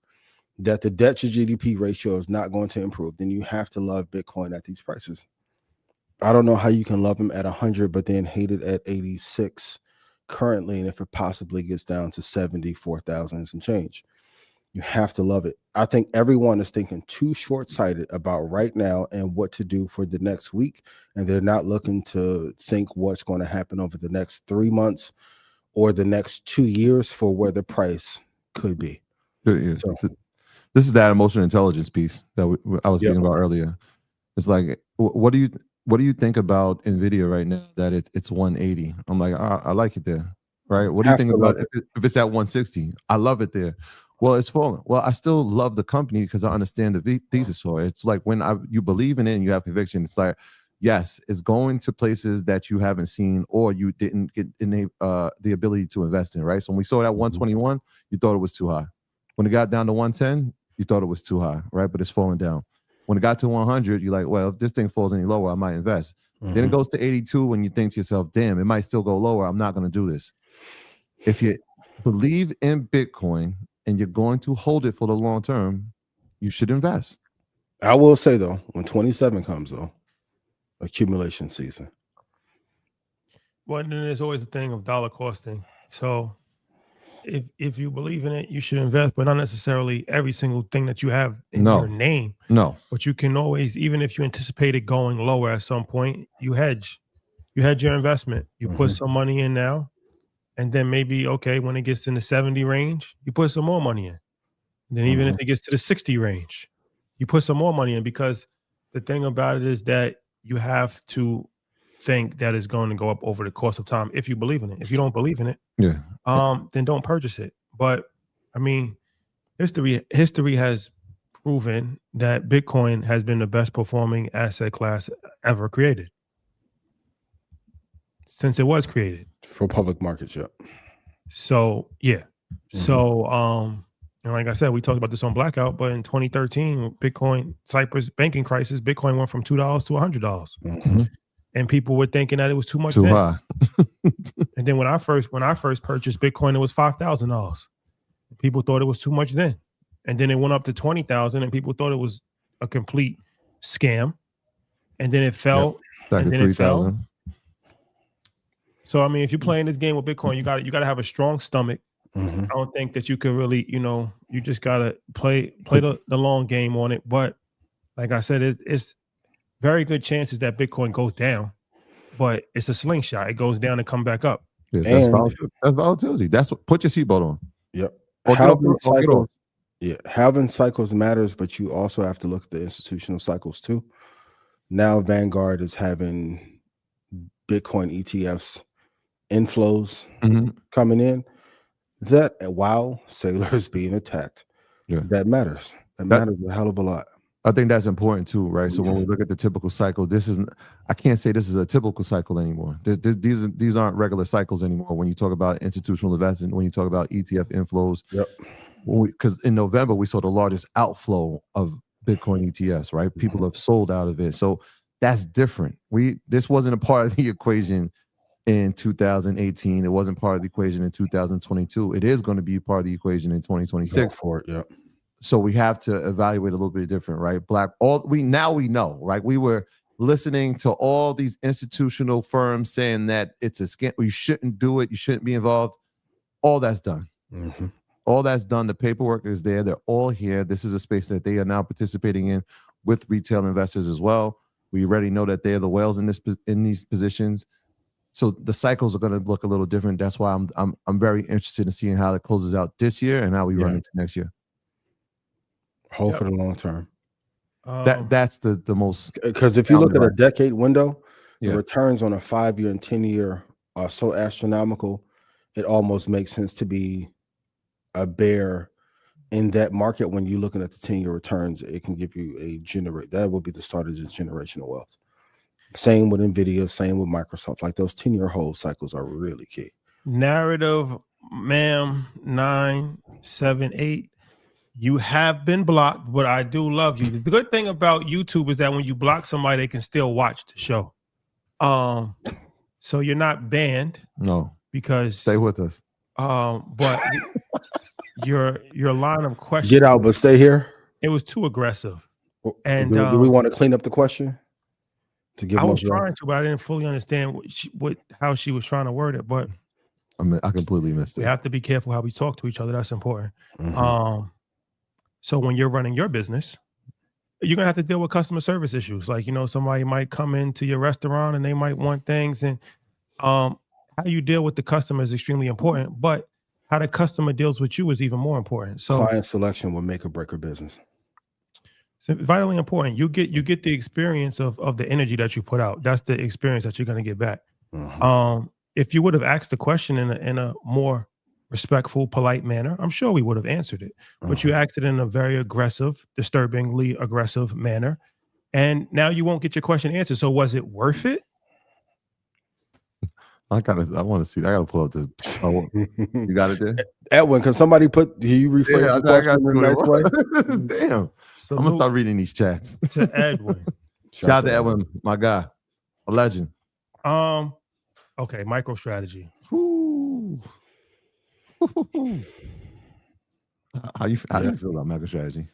B: that the debt to GDP ratio is not going to improve, then you have to love Bitcoin at these prices. I don't know how you can love them at 100, but then hate it at 86 currently, and if it possibly gets down to 74,000 and some change. You have to love it. I think everyone is thinking too short-sighted about right now and what to do for the next week, and they're not looking to think what's going to happen over the next 3 months or the next 2 years for where the price could be.
F: So, this is that emotional intelligence piece that I was speaking about earlier. It's like, what do you think about NVIDIA right now that it's 180? I'm like, I like it there, right? What do you think about if it's at 160? I love it there. Well, it's falling. Well, I still love the company because I understand the thesis for it. It's like when you believe in it and you have conviction, it's like, yes, it's going to places that you haven't seen or you didn't get the ability to invest in, right? So when we saw that 121, you thought it was too high. When it got down to 110, you thought it was too high, right? But it's falling down. When it got to 100, you're like, well, if this thing falls any lower, I might invest. Then it goes to 82 and you think to yourself, damn, it might still go lower. I'm not going to do this. If you believe in Bitcoin and you're going to hold it for the long term, you should invest.
B: I will say, though, when 27 comes, though, accumulation season.
A: Well, then there's always a thing of dollar costing. So if you believe in it, you should invest, but not necessarily every single thing that you have in your name.
F: No.
A: But you can always, even if you anticipate it going lower at some point, you hedge. You hedge your investment. You put some money in now, and then maybe, okay, when it gets in the 70 range, you put some more money in. And then even if it gets to the 60 range, you put some more money in, because the thing about it is that you have to think that it's going to go up over the course of time if you believe in it. If you don't believe in it, then don't purchase it. But I mean, history has proven that Bitcoin has been the best performing asset class ever created since it was created
B: For public markets,
A: So, yeah. So, And like I said, we talked about this on Blackout, but in 2013, Bitcoin, Cyprus banking crisis, Bitcoin went from $2 to $100.
B: Mm-hmm.
A: And people were thinking that it was too much.
F: Too
A: then.
F: high.
A: And then when I first purchased Bitcoin, it was $5,000. People thought it was too much then. And then it went up to 20,000 and people thought it was a complete scam. And then it fell.
F: Back
A: and
F: to
A: then it fell.
F: 3,000.
A: So I mean, if you're playing this game with Bitcoin, you got to have a strong stomach.
B: Mm-hmm.
A: I don't think that you could really, you just gotta play the long game on it. But like I said, it's very good chances that Bitcoin goes down, but it's a slingshot. It goes down and come back up.
F: Yeah, that's volatility. That's what. Put your seatbelt on.
B: Yep.
F: Having
B: having cycles matters, but you also have to look at the institutional cycles too. Now Vanguard is having Bitcoin ETFs inflows coming in. That while Sailor is being attacked, that matters. That matters a hell of a lot.
F: I think that's important too, right? So when we look at the typical cycle, I can't say this is a typical cycle anymore. These aren't regular cycles anymore. When you talk about institutional investing, when you talk about ETF inflows, because in November we saw the largest outflow of Bitcoin ETFs, right? People have sold out of it, so that's different. This wasn't a part of the equation in 2018. It wasn't part of the equation in 2022. It is going to be part of the equation in 2026.
B: For it, yeah.
F: So we have to evaluate a little bit different, right? We know, right? We were listening to all these institutional firms saying that it's a scam. You shouldn't do it. You shouldn't be involved. All that's done.
B: Mm-hmm.
F: All that's done. The paperwork is there. They're all here. This is a space that they are now participating in with retail investors as well. We already know that they're the whales in these positions. So the cycles are going to look a little different. That's why I'm very interested in seeing how it closes out this year and how we run into next year.
B: Hold for the long term.
F: That's the most,
B: because if you look at a decade window, the
F: Yeah.
B: returns on a 5-year and 10-year are so astronomical, it almost makes sense to be a bear in that market. When you're looking at the 10-year returns, it can give you that will be the start of the generational wealth. Same with Nvidia, same with Microsoft. Like those 10-year hold cycles are really key.
A: Narrative, ma'am, 978. You have been blocked, but I do love you. The good thing about YouTube is that when you block somebody, they can still watch the show. So you're not banned.
F: No,
A: because
F: stay with us.
A: But your line of questioning,
B: get out, but stay here.
A: It was too aggressive. And
B: do we want to clean up the question?
A: I was trying to, but I didn't fully understand how she was trying to word it. But
F: I completely missed it.
A: We have to be careful how we talk to each other. That's important.
B: Mm-hmm.
A: So when you're running your business, you're gonna have to deal with customer service issues. Like, somebody might come into your restaurant and they might want things, and how you deal with the customer is extremely important. But how the customer deals with you is even more important. So
B: client selection will make or break a business.
A: So vitally important. You get the experience of the energy that you put out. That's the experience that you're going to get back.
B: Mm-hmm.
A: If you would have asked the question in a more respectful, polite manner, I'm sure we would have answered it. But you asked it in a very aggressive, disturbingly aggressive manner, and now you won't get your question answered. So was it worth it?
F: I want to see. I gotta pull up the. You got it there,
B: Edwin. Can somebody do you rephrase the question in the next way?
F: Damn. I'm gonna start reading these chats.
A: To Edwin.
F: Shout out to Edwin, my guy, a legend.
A: Okay, MicroStrategy.
F: How you feel about MicroStrategy?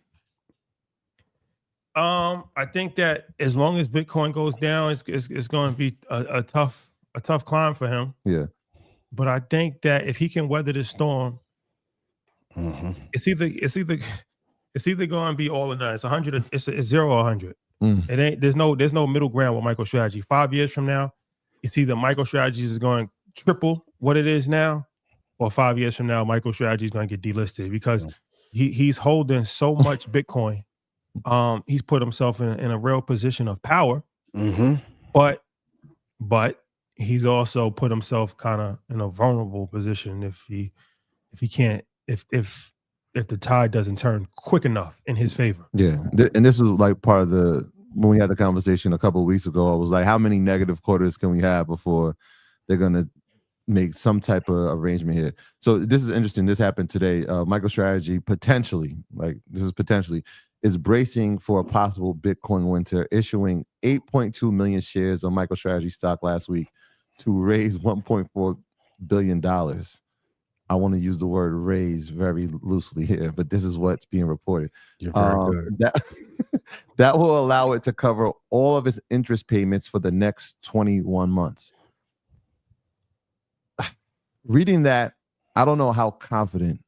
A: I think that as long as Bitcoin goes down, it's going to be a tough climb for him.
F: Yeah.
A: But I think that if he can weather the storm, it's either going to be all or none. It's 100. It's 0 or 100. It ain't. There's no middle ground with MicroStrategy. 5 years from now, it's either MicroStrategy is going to triple what it is now, or 5 years from now, MicroStrategy is going to get delisted because he's holding so much Bitcoin. He's put himself in a real position of power. But he's also put himself kind of in a vulnerable position if the tide doesn't turn quick enough in his favor.
F: Yeah, and this was like part of when we had the conversation a couple of weeks ago. I was like, how many negative quarters can we have before they're gonna make some type of arrangement here. So this is interesting. This happened today. MicroStrategy potentially, is bracing for a possible Bitcoin winter, issuing 8.2 million shares of MicroStrategy stock last week to raise $1.4 billion. I want to use the word raise very loosely here, but this is what's being reported.
B: You're very good.
F: That will allow it to cover all of its interest payments for the next 21 months. Reading that, I don't know how confident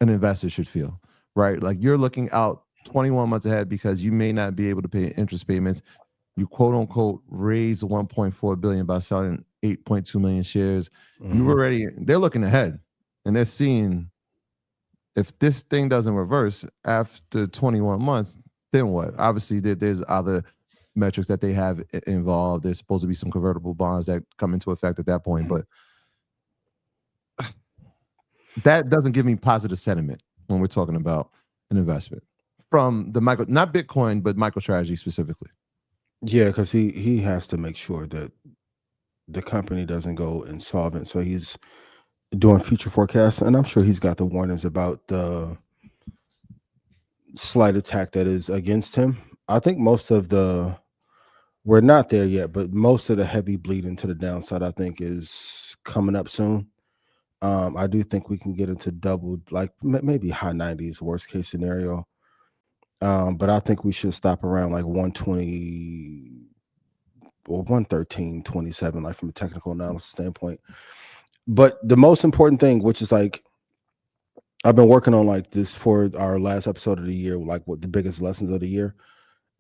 F: an investor should feel, right? Like you're looking out 21 months ahead because you may not be able to pay interest payments. You quote unquote raise 1.4 billion by selling 8.2 million shares. They're looking ahead and they're seeing if this thing doesn't reverse after 21 months, then what? Obviously, there's other metrics that they have involved. There's supposed to be some convertible bonds that come into effect at that point, but that doesn't give me positive sentiment when we're talking about an investment from the not Bitcoin, but MicroStrategy specifically.
B: Yeah, because he has to make sure that the company doesn't go insolvent. So he's doing future forecasts, and I'm sure he's got the warnings about the slight attack that is against him. I think we're not there yet, but most of the heavy bleeding to the downside, I think, is coming up soon. I do think we can get into double, like maybe high 90s, worst case scenario. But I think we should stop around like 120 or 113.27, like from a technical analysis standpoint. But the most important thing, which is like, I've been working on like this for our last episode of the year, like what the biggest lessons of the year,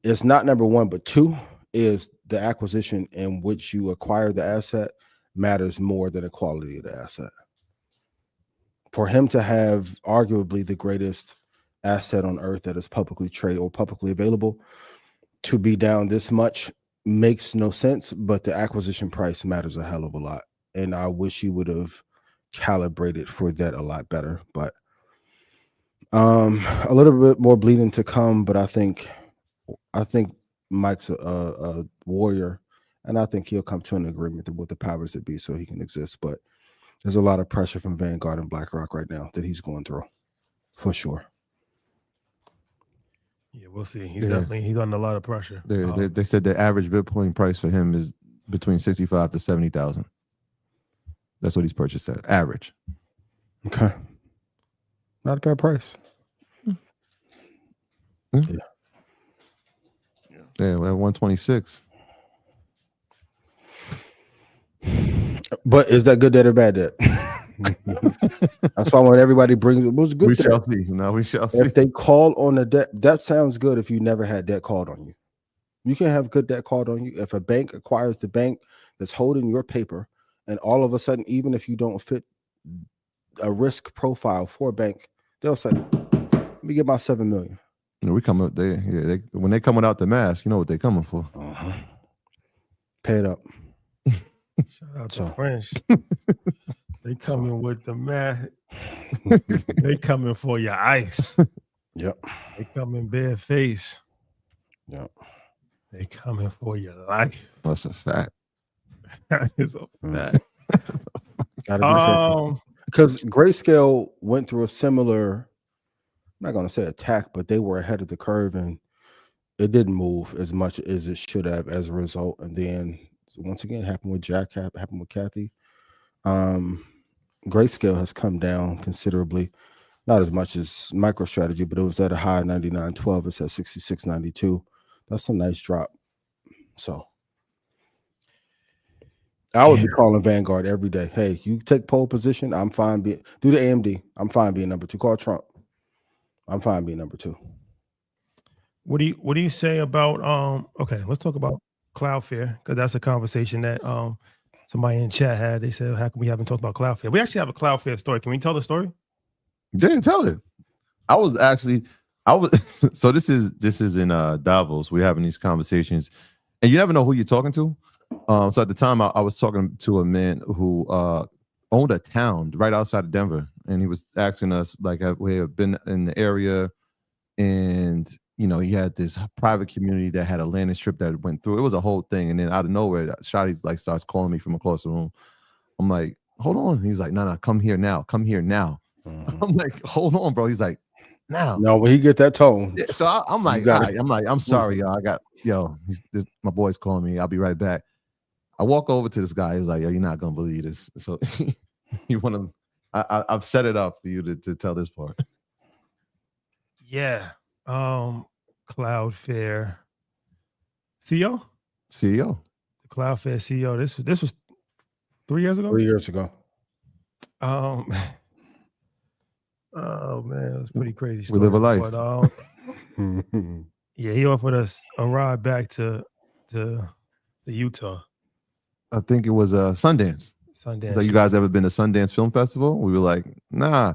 B: is not number one, but two is the acquisition in which you acquire the asset matters more than the quality of the asset. For him to have arguably the greatest asset on earth that is publicly traded or publicly available to be down this much makes no sense, but the acquisition price matters a hell of a lot. And I wish he would have calibrated for that a lot better, but a little bit more bleeding to come. But I think Mike's a warrior, and I think he'll come to an agreement with the powers that be so he can exist. But there's a lot of pressure from Vanguard and BlackRock right now that he's going through, for sure.
A: Yeah, we'll see. He's under a lot of pressure.
F: They said the average Bitcoin price for him is between 65 to 70,000. That's what he's purchased at, average.
B: Okay, not a bad price.
F: Yeah, we're at 126.
B: But is that good debt or bad debt? That's why when everybody brings it, was good.
F: We shall see. No, we shall see.
B: If they call on the debt, that sounds good. If you never had debt called on you, you can have good debt called on you. If a bank acquires the bank that's holding your paper, and all of a sudden, even if you don't fit a risk profile for a bank, they'll say, "Let me get my $7 million."
F: We come up there. Yeah, when they coming out the mask, you know what they're coming for.
B: Pay it up.
A: Shout out to French. They coming with the mat. They coming for your ice.
B: Yep.
A: They coming bare face.
B: Yep.
A: They coming for your life.
F: That's a fact.
A: That is a fact.
B: Because Grayscale went through a similar, I'm not going to say attack, but they were ahead of the curve and it didn't move as much as it should have as a result. And then once again, happened with Jack, happened with Kathy. Grayscale has come down considerably, not as much as MicroStrategy, but it was at a high 99.12. It's at 66.92. That's a nice drop. So I would be calling Vanguard every day. Hey, you take pole position. I'm fine. Do the AMD. I'm fine being number 2. Call Trump. I'm fine being number 2.
A: What do you say about okay, let's talk about Cloudflare, because that's a conversation that somebody in chat had. They said, how come we haven't talked about Cloudflare? We actually have a Cloudflare story. Can we tell the story?
F: Didn't tell it. I was so this is in Davos. We're having these conversations and you never know who you're talking to. So at the time I was talking to a man who owned a town right outside of Denver, and he was asking us like, have we been in the area? And you know, he had this private community that had a landing strip that went through. It was a whole thing. And then out of nowhere, Shotty like starts calling me from across the room. I'm like, hold on. He's like, no, come here now. Come here now. I'm like, hold on, bro. He's like, now.
B: No, when he get that tone.
F: Yeah, so I'm like, all right. I'm sorry, y'all. My boy's calling me. I'll be right back. I walk over to this guy. He's like, yo, you're not gonna believe this. So you want to? I've set it up for you to tell this part.
A: Yeah. Cloudflare CEO.
F: CEO.
A: The Cloudflare CEO. This was 3 years ago.
B: 3 years ago.
A: Oh man, it was pretty crazy story.
F: We live a life.
A: But, yeah, he offered us a ride back to Utah.
F: I think it was Sundance.
A: Sundance.
F: Like, you guys ever been to Sundance Film Festival? We were like, nah.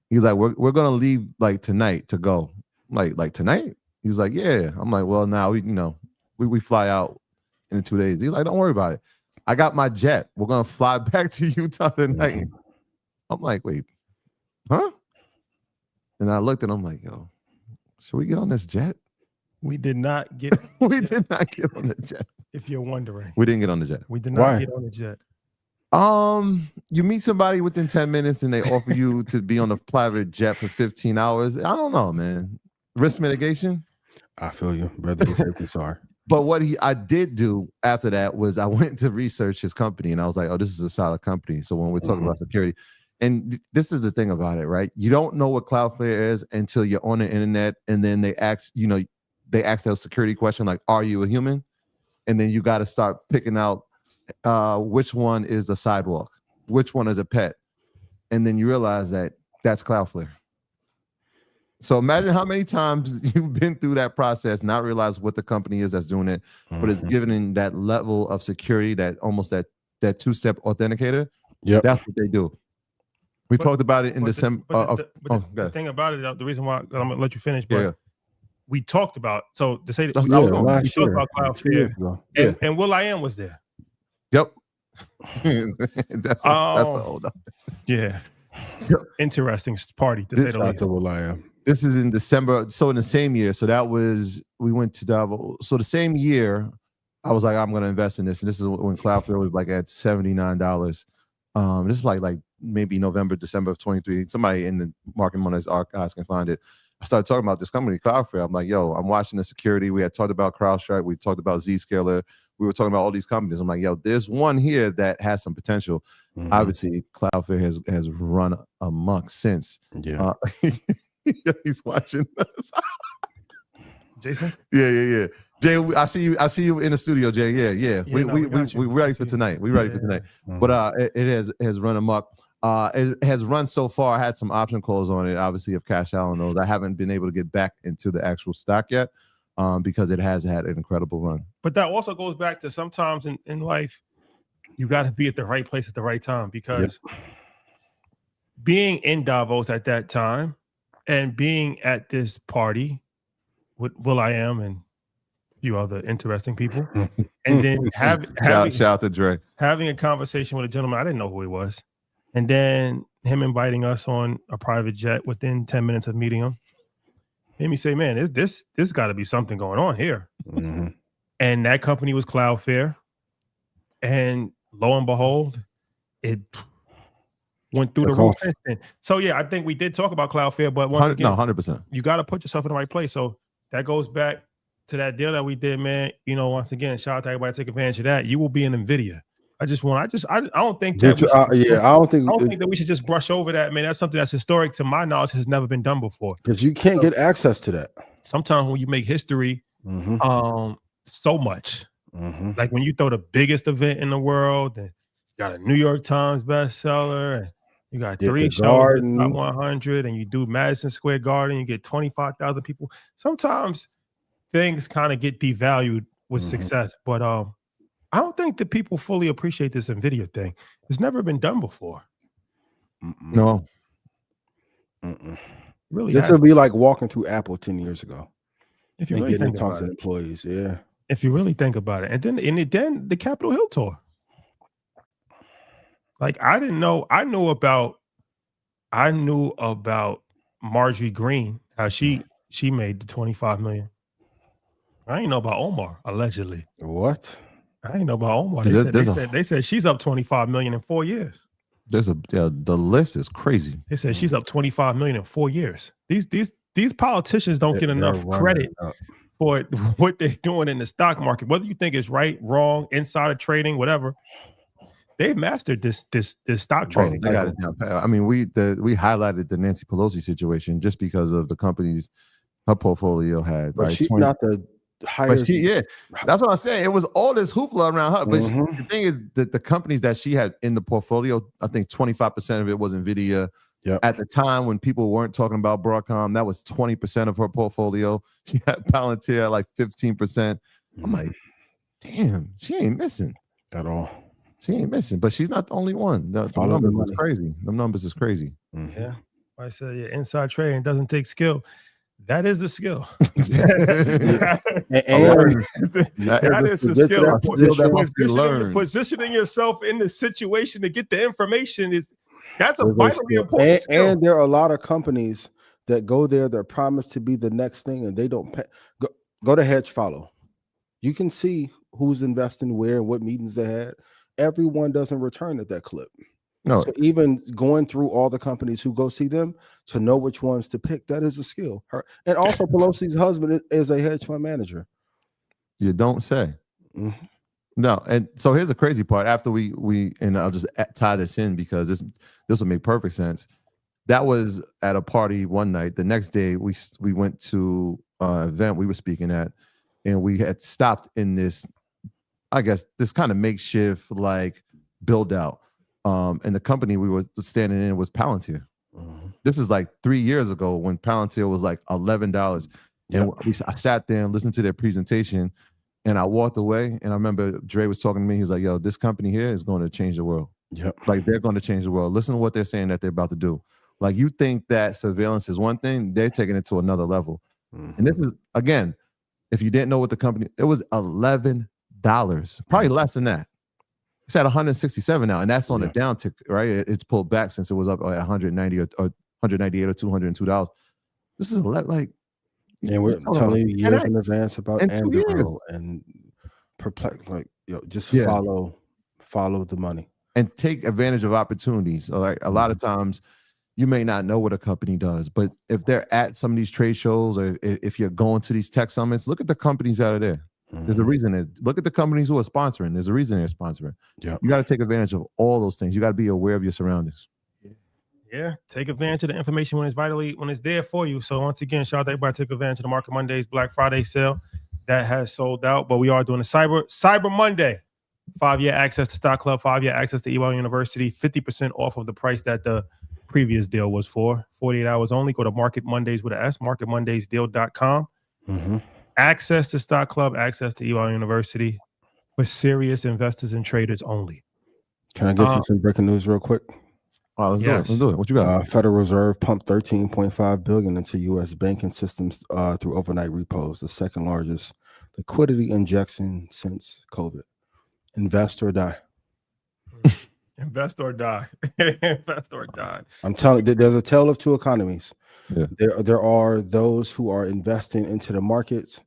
F: He's like, we're gonna leave like tonight to go. Like tonight? He's like, yeah. I'm like, well, now we fly out in 2 days. He's like, don't worry about it. I got my jet. We're gonna fly back to Utah tonight. I'm like, wait, huh? And I looked and I'm like, yo, should we get on this jet?
A: We did not get.
F: We did not get on the jet.
A: If you're wondering,
F: we didn't get on the jet.
A: We did not get on the jet.
F: You meet somebody within 10 minutes and they offer you to be on a private jet for 15 hours. I don't know, man. Risk mitigation.
B: I feel you, brother. Be safe and sorry.
F: But what I did do after that was I went to research his company and I was like, oh, this is a solid company. So when we're talking about security, and this is the thing about it, right? You don't know what Cloudflare is until you're on the internet, and then they ask that security question like, are you a human? And then you got to start picking out which one is a sidewalk, which one is a pet. And then you realize that that's Cloudflare. So imagine how many times you've been through that process, not realize what the company is that's doing it, but it's given that level of security, that almost that two-step authenticator.
B: Yeah,
F: that's what they do. We talked about it in December.
A: The thing about it, the reason why I'm gonna let you finish, but we talked about. So to say that we talked about Cloudflare, and will.i.am was there.
F: Yep. that's the hold up.
A: Yeah. Interesting party to say the least.
B: will.i.am.
F: This is in December. So in the same year, we went to Davos. So the same year, I was like, I'm going to invest in this. And this is when Cloudflare was like at $79. This is like maybe November, December of 23. Somebody in the Market Money's archives can find it. I started talking about this company, Cloudflare. I'm like, yo, I'm watching the security. We had talked about CrowdStrike. We talked about Zscaler. We were talking about all these companies. I'm like, yo, there's one here that has some potential. Obviously, Cloudflare has run amok since.
B: Yeah.
F: He's watching us.
A: Jason?
F: Yeah. Jay, I see you in the studio, Jay. Yeah. We ready for tonight. We ready for tonight. But it has run amok. It has run so far. I had some option calls on it, obviously, of cash out on those. I haven't been able to get back into the actual stock yet because it has had an incredible run.
A: But that also goes back to sometimes in life, you got to be at the right place at the right time, because being in Davos at that time and being at this party with will.i.am and a few other interesting people, and then
F: shout out to Dre,
A: having a conversation with a gentleman, I didn't know who he was, and then him inviting us on a private jet within 10 minutes of meeting him, made me say, man, this got to be something going on here. And that company was Cloudflare, and lo and behold, it went through the roof. So yeah, I think we did talk about Cloudflare, but once again,
F: 100%.
A: You got to put yourself in the right place. So that goes back to that deal that we did, man. Once again, shout out to everybody take advantage of that. You will be in NVIDIA. I don't think that. I don't think that we should just brush over that, man. That's something that's historic, to my knowledge, has never been done before.
B: Because you can't get access to that.
A: Sometimes when you make history, so much. Like when you throw the biggest event in the world, and you got a New York Times bestseller, and you got 3 shows in the top 100, and you do Madison Square Garden, you get 25,000 people. Sometimes things kind of get devalued with success, but I don't think that people fully appreciate this NVIDIA thing. It's never been done before.
F: No.
A: Really,
B: this would be like walking through Apple 10 years ago.
A: If you really think about
B: it, employees,
A: if you really think about it, and then the Capitol Hill tour. Like I didn't know. I knew about Marjorie Green, how she made the $25 million. I didn't know about Omar, allegedly.
B: What?
A: I ain't know about Omar. They said she's up 25 million in 4 years.
F: The list is crazy.
A: They said she's up 25 million in 4 years. These politicians don't get enough credit for what they're doing in the stock market. Whether you think it's right, wrong, insider trading, whatever, they've mastered this stock trading.
F: They got it down. I mean, we highlighted the Nancy Pelosi situation just because of the companies her portfolio had.
B: But
F: right?
B: she's not the highest.
F: That's what I'm saying. It was all this hoopla around her. But the thing is that the companies that she had in the portfolio, I think 25% of it was NVIDIA.
B: Yep.
F: At the time when people weren't talking about Broadcom, that was 20% of her portfolio. She had Palantir at like 15%. I'm like, damn, she ain't missing
B: at all.
F: She ain't missing, but she's not the only one. The numbers is crazy. The numbers is cray.
A: Yeah. I said, inside trading doesn't take skill. That is the skill. That is the skill. Positioning yourself in the situation to get the information that's a vitally important skill.
B: And there are a lot of companies that go there that promise to be the next thing, and they don't pay. Go to Hedge Follow. You can see who's investing where and what meetings they had. Everyone doesn't return at that clip.
F: No,
B: so even going through all the companies who go see them to know which ones to pick, that is a skill. And also Pelosi's husband is a hedge fund manager.
F: You don't say. No, and so here's the crazy part. After we and I'll just tie this in because this will make perfect sense. That was at a party one night. The next day we went to an event we were speaking at, and we had stopped in this, I guess, this kind of makeshift like build out. And the company we were standing in was Palantir. This is like 3 years ago when Palantir was like $11. And I sat there and listened to their presentation, and I walked away. And I remember Dre was talking to me. He was like, yo, this company here is going to change the world. Like they're going to change the world. Listen to what they're saying that they're about to do. Like you think that surveillance is one thing, they're taking it to another level. And this is, again, if you didn't know what the company, it was $11, probably less than that. It's at 167 now, and that's on the down tick, right? It's pulled back since it was up at 190 or 198 or $202. This is like,
B: and we're telling you years in advance about Andrew and perplex, like just follow the money
F: and take advantage of opportunities. Like a lot of times, you may not know what a company does, but if they're at some of these trade shows or if you're going to these tech summits, look at the companies that are there. There's a reason. Look at the companies who are sponsoring. There's a reason they're sponsoring. You got to take advantage of all those things. You got to be aware of your surroundings.
A: Yeah, take advantage of the information when it's there for you. So once again, shout out to everybody. Take advantage of the Market Mondays Black Friday sale that has sold out, but we are doing a Cyber Monday. 5-year access to Stock Club, 5-year access to EY University, 50% off of the price that the previous deal was for. 48 hours only. Go to Market Mondays with an S, marketmondaysdeal.com. Access to Stock Club, access to EY University for serious investors and traders only.
B: Can I get you some breaking news real quick?
F: Let's do it. Let's do it. What you got?
B: Federal Reserve pumped $13.5 billion into U.S. banking systems through overnight repos, the second largest liquidity injection since COVID. Invest or die.
A: Invest or die. Invest or die.
B: I'm telling you, there's a tale of two economies.
F: Yeah.
B: There are those who are investing into the markets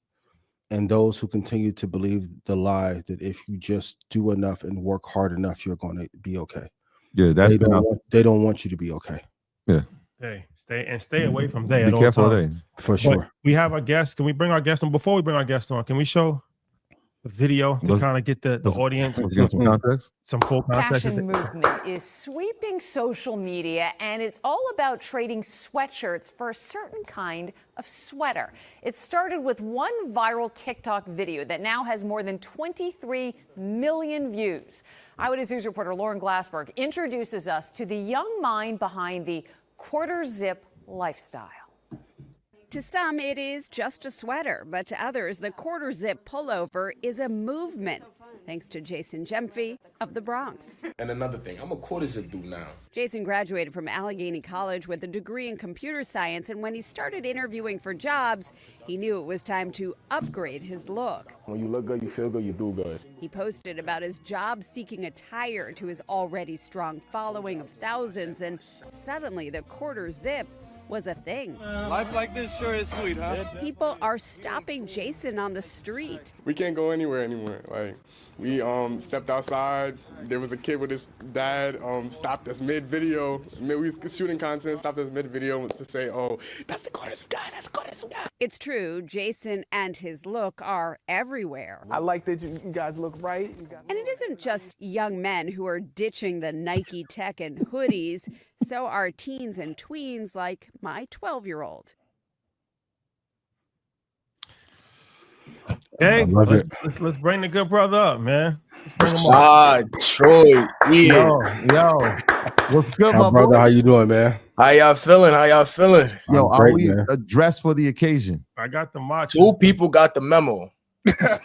B: and those who continue to believe the lie that if you just do enough and work hard enough, you're going to be okay.
F: Yeah,
B: they don't want you to be okay.
F: Yeah.
A: Hey, stay away from they.
F: Be careful of they.
B: For sure.
A: But we have our guests. Can we bring our guest on? Before we bring our guest on, can we show the video to kind of get the audience
F: some context?
A: Some full context.
G: Fashion movement is sweeping social media, and it's all about trading sweatshirts for a certain kind of sweater. It started with one viral TikTok video that now has more than 23 million views. Eyewitness News reporter Lauren Glassberg introduces us to the young mind behind the quarter zip lifestyle.
H: To some, it is just a sweater, but to others, the quarter zip pullover is a movement. Thanks to Jason Gyamfi of the Bronx.
I: And another thing, I'm a quarter zip dude now.
H: Jason graduated from Allegheny College with a degree in computer science, and when he started interviewing for jobs, he knew it was time to upgrade his look.
I: When you look good, you feel good, you do good.
H: He posted about his job-seeking attire to his already strong following of thousands, and suddenly the quarter zip was a thing.
J: Life like this sure is sweet, huh?
H: People are stopping Jason on the street.
K: We can't go anywhere anymore. Like, we stepped outside. There was a kid with his dad stopped us mid-video. We was shooting content, stopped us mid-video to say, oh, that's the courtesan guy, that's the courtesan guy.
H: It's true, Jason and his look are everywhere.
J: I like that you guys look right.
H: And it isn't just young men who are ditching the Nike tech and hoodies. So are teens and tweens like my 12-year-old.
A: Hey, let's bring the good brother up, man. Let's bring him up.
I: Troy,
F: Yo, what's good, my
B: brother? How you doing, man?
I: How y'all feeling?
F: Yo,
B: I'm great,
F: are we
B: man.
F: dressed for the occasion?
A: I got the macho.
I: 2 people got the memo.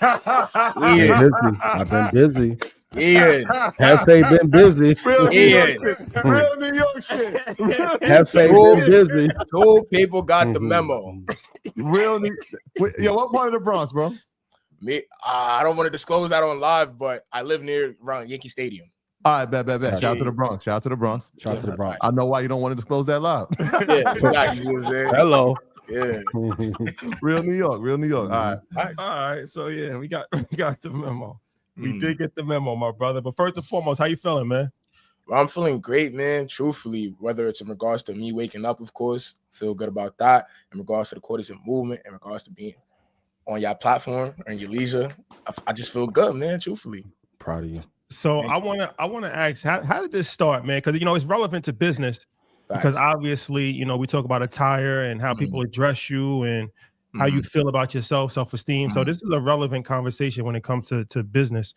B: I've been busy.
I: Ian,
B: Hefe been busy.
F: Real
I: Ian,
F: New York shit.
B: Hefe been busy.
I: 2 people got the memo.
F: Yo, what part of the Bronx, bro?
I: Me, I don't want to disclose that on live, but I live near around Yankee Stadium.
F: All right, bet. Shout out to the Bronx. Shout out to the Bronx.
B: Shout out to the Bronx.
F: I know why you don't want to disclose that live.
I: Yeah, exactly. You know what I'm saying?
B: Hello.
I: Yeah.
F: Real New York. All
A: right. So yeah, we got the memo. We did get the memo, my brother. But first and foremost, how you feeling, man?
I: Well, I'm feeling great, man. Truthfully, whether it's in regards to me waking up, of course, feel good about that. In regards to the courtesan movement, in regards to being on your platform and your leisure, I just feel good, man. Truthfully,
B: proud of you.
A: So I wanna ask, how did this start, man? Because it's relevant to business. Because obviously, we talk about attire and how people address you and how you feel about yourself, self-esteem. So this is a relevant conversation when it comes to business.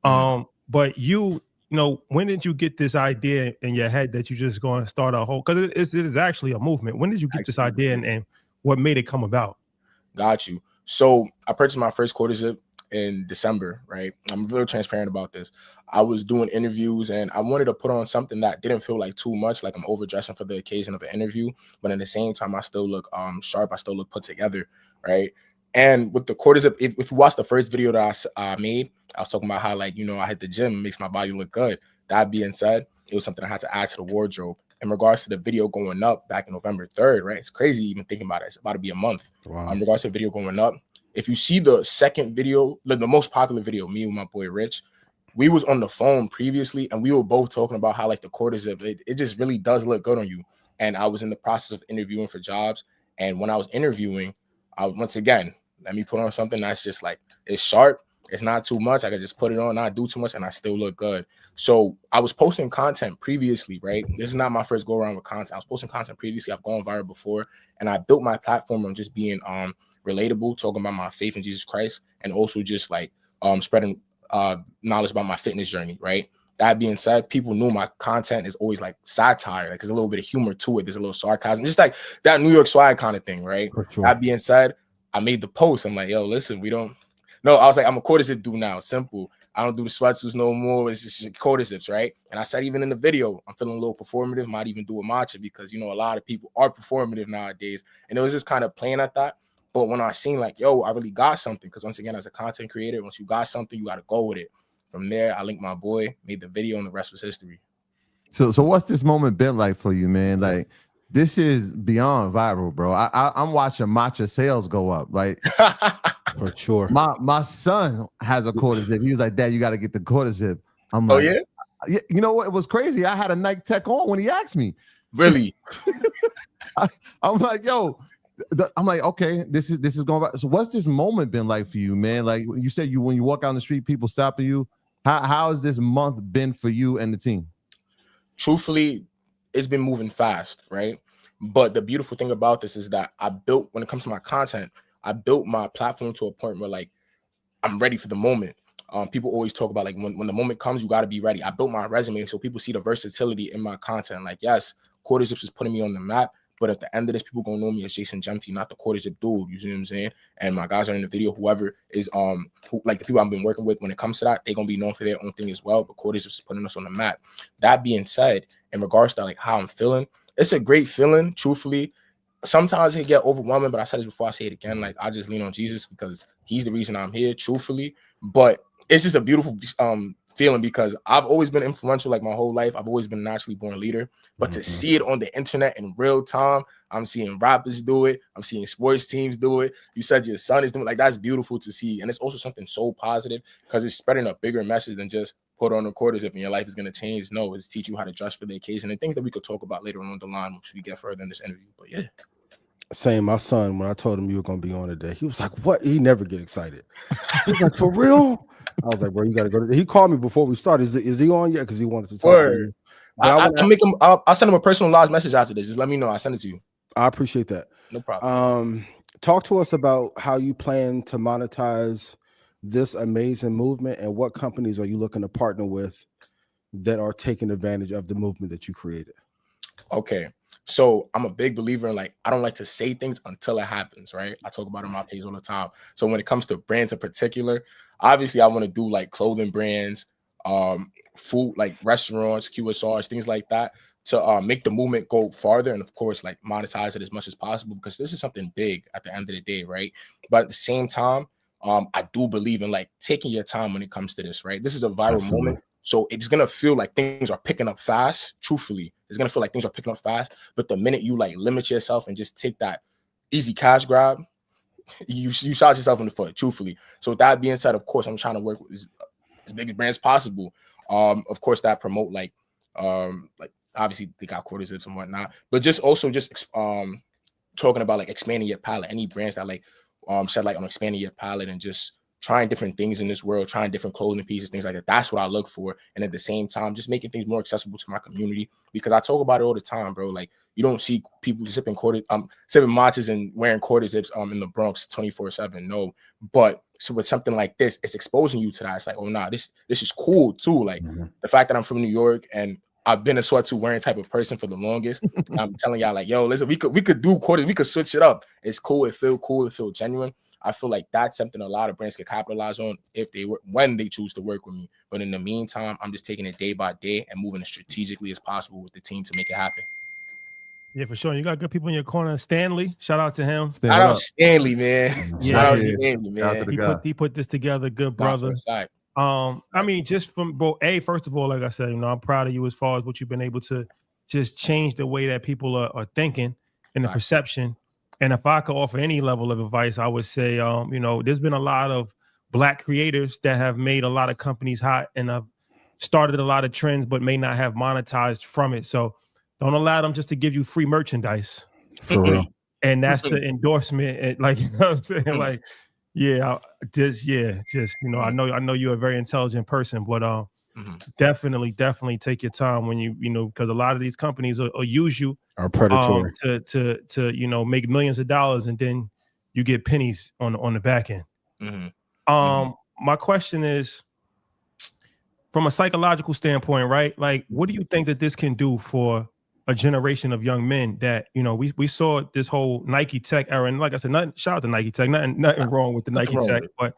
A: But when did you get this idea in your head that you just going to start a whole? Because it is actually a movement. When did you get this idea and what made it come about?
I: Got you. So I purchased my first quarter zip in December, right? I'm very transparent about this. I was doing interviews and I wanted to put on something that didn't feel like too much, like I'm overdressing for the occasion of an interview, but at the same time, I still look sharp. I still look put together, right? And with the quarter zip, if you watch the first video that I made, I was talking about how I hit the gym, makes my body look good. That being said, it was something I had to add to the wardrobe. In regards to the video going up back in November 3rd, right? It's crazy even thinking about it. It's about to be a month.
B: Wow.
I: In regards to the video going up, if you see the second video, the most popular video, me and my boy Rich, we was on the phone previously and we were both talking about how the quarter zip, it just really does look good on you. And I was in the process of interviewing for jobs. And when I was interviewing, once again, let me put on something that's just it's sharp. It's not too much. I could just put it on, not do too much, and I still look good. So I was posting content previously, right? This is not my first go around with content. I was posting content previously. I've gone viral before, and I built my platform on just being relatable, talking about my faith in Jesus Christ, and also just spreading knowledge about my fitness journey, right? That being said, people knew my content is always satire, there's a little bit of humor to it, there's a little sarcasm, just that New York swag kind of thing, right?
B: Sure.
I: That being said, I made the post. I'm like, yo, listen, I was like, I'm a quarter zip dude now. Simple. I don't do the sweatsuits no more. It's just quarter zips, right? And I said, even in the video, I'm feeling a little performative. Might even do a matcha because, a lot of people are performative nowadays. And it was just kind of playing at that. But when I seen yo, I really got something. Because once again, as a content creator, once you got something, you got to go with it. From there, I linked my boy, made the video, and the rest was history.
F: So what's this moment been like for you, man? This is beyond viral, bro. I'm watching matcha sales go up.
B: For sure.
F: My son has a quarter zip. He was like, Dad, you got to get the quarter zip. I'm
I: like,
F: oh, yeah? You know what? It was crazy. I had a Nike Tech on when he asked me.
I: Really?
F: I'm like, yo, I'm like, okay, this is going right. So what's this moment been like for you, man? You said when you walk out on the street, people stopping you. How has this month been for you and the team?
I: Truthfully, it's been moving fast, right? But the beautiful thing about this is that when it comes to my content, I built my platform to a point where I'm ready for the moment. People always talk about when the moment comes, you got to be ready. I built my resume so people see the versatility in my content. Yes, quarter zips is putting me on the map, but at the end of this, people gonna know me as Jason Gyamfi, not the quarter zip dude. You see what I'm saying? And my guys are in the video. Whoever is the people I've been working with, when it comes to that, they're gonna be known for their own thing as well. But quarter zips is putting us on the map. That being said, in regards to how I'm feeling, it's a great feeling. Truthfully, sometimes it get overwhelming, but I said this before, I say it again. I just lean on Jesus because he's the reason I'm here, truthfully. But it's just a beautiful feeling because I've always been influential like my whole life. I've always been a naturally born leader, but to see it on the internet in real time, I'm seeing rappers do it. I'm seeing sports teams do it. You said your son is doing like that's beautiful to see. And it's also something so positive because it's spreading a bigger message than just put on a quarter zip and your life is going to change. No, it's teach you how to dress for the occasion and things that we could talk about later on the line once we get further in this interview. But yeah.
B: Same, my son, when I told him you were going to be on today, he was like, what? He never get excited. He's like, for real? I was like, bro, you got to go. He called me before we started. Is he on yet? Because he wanted to talk to you.
I: I'll send him a personalized message after this. Just let me know. I'll send it to you.
B: I appreciate that.
I: No problem.
B: Talk to us about how you plan to monetize this amazing movement and what companies are you looking to partner with that are taking advantage of the movement that you created?
I: Okay. So I'm a big believer in like, I don't like to say things until it happens, right? I talk about it on my page all the time. So when it comes to brands in particular, obviously I want to do like clothing brands, food, like restaurants, QSRs, things like that to make the movement go farther. And of course, like monetize it as much as possible because this is something big at the end of the day, right? But at the same time, I do believe in like taking your time when it comes to this, right? This is a viral moment. So it's going to feel like things are picking up fast. Truthfully, it's going to feel like things are picking up fast. But the minute you like limit yourself and just take that easy cash grab, you shot yourself in the foot, truthfully. So with that being said, of course, I'm trying to work with as big as brands as possible. Of course, that promote like obviously they got quarter zips and whatnot, but just talking about like expanding your palette. Any brands that like shed light on expanding your palette and just trying different things in this world, trying different clothing pieces, things like that. That's what I look for. And at the same time, just making things more accessible to my community because I talk about it all the time, bro. Like you don't see people sipping matches and wearing quarter zips in the Bronx 24/7. No, but so with something like this, it's exposing you to that. It's like, oh nah, this is cool too. Like the fact that I'm from New York and I've been a sweatsuit wearing type of person for the longest. I'm telling y'all, like, yo, listen, we could do quarters, we could switch it up. It's cool, it feel cool, it feel genuine. I feel like that's something a lot of brands could capitalize on when they choose to work with me. But in the meantime, I'm just taking it day by day and moving as strategically as possible with the team to make it happen.
A: Yeah, for sure. You got good people in your corner. Stanley, shout out to him.
I: Shout out Stanley, man.
A: Yeah,
I: shout out Stanley, man.
A: He put this together, good brother. I mean, just from both, first of all, like I said, I'm proud of you as far as what you've been able to just change the way that people are thinking and the perception. And if I could offer any level of advice, I would say, there's been a lot of Black creators that have made a lot of companies hot and have started a lot of trends, but may not have monetized from it. So don't allow them just to give you free merchandise.
B: For real.
A: And that's the endorsement. And like, you know what I'm saying? Like, I know you're a very intelligent person, but definitely take your time when because a lot of these companies will use you
B: are predatory
A: to make millions of dollars and then you get pennies on the back end. My question is, from a psychological standpoint, right? Like, what do you think that this can do for a generation of young men that, we saw this whole Nike Tech era, and like I said, shout out to Nike Tech, nothing wrong with the Nike Tech, but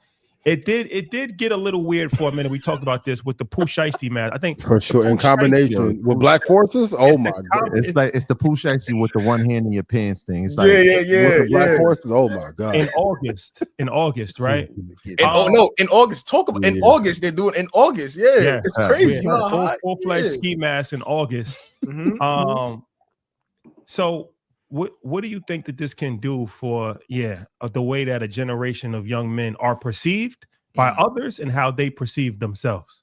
A: it did get a little weird for a minute. We talked about this with the Pooh Shiesty mask. I think
B: for sure in combination with Black Forces. Oh my god,
F: it's the Pooh Shiesty with the one hand in your pants thing. It's like
B: Black Forces. Oh my god,
A: in August, right?
I: In August. Talk about in August. They're doing in August. Yeah, it's crazy.
A: Full-fledged ski mask in August. So what do you think that this can do for the way that a generation of young men are perceived by others and how they perceive themselves?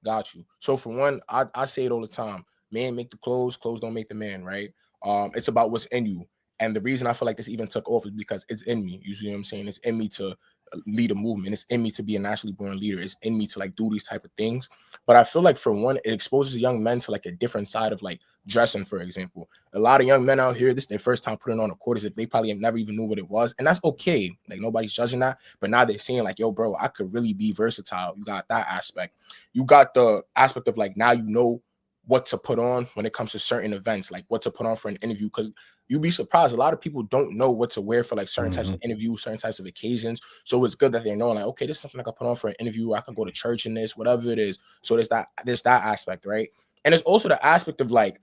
I: Got you. So for one, I say it all the time: man make the clothes don't make the man, right? It's about what's in you. And the reason I feel like this even took off is because it's in me. You see what I'm saying? It's in me to lead a movement. It's in me to be a naturally born leader. It's in me to like do these type of things. But I feel like for one, it exposes young men to like a different side of like dressing, for example. A lot of young men out here, this is their first time putting on a quarter zip. They probably have never even knew what it was. And that's okay. Like nobody's judging that. But now they're seeing like, yo, bro, I could really be versatile. You got that aspect. You got the aspect of like, now you know what to put on when it comes to certain events, like what to put on for an interview. Because you'd be surprised. A lot of people don't know what to wear for like certain types of interviews, certain types of occasions. So it's good that they know like, okay, this is something I can put on for an interview. I can go to church in this, whatever it is. So there's that aspect, right? And there's also the aspect of like,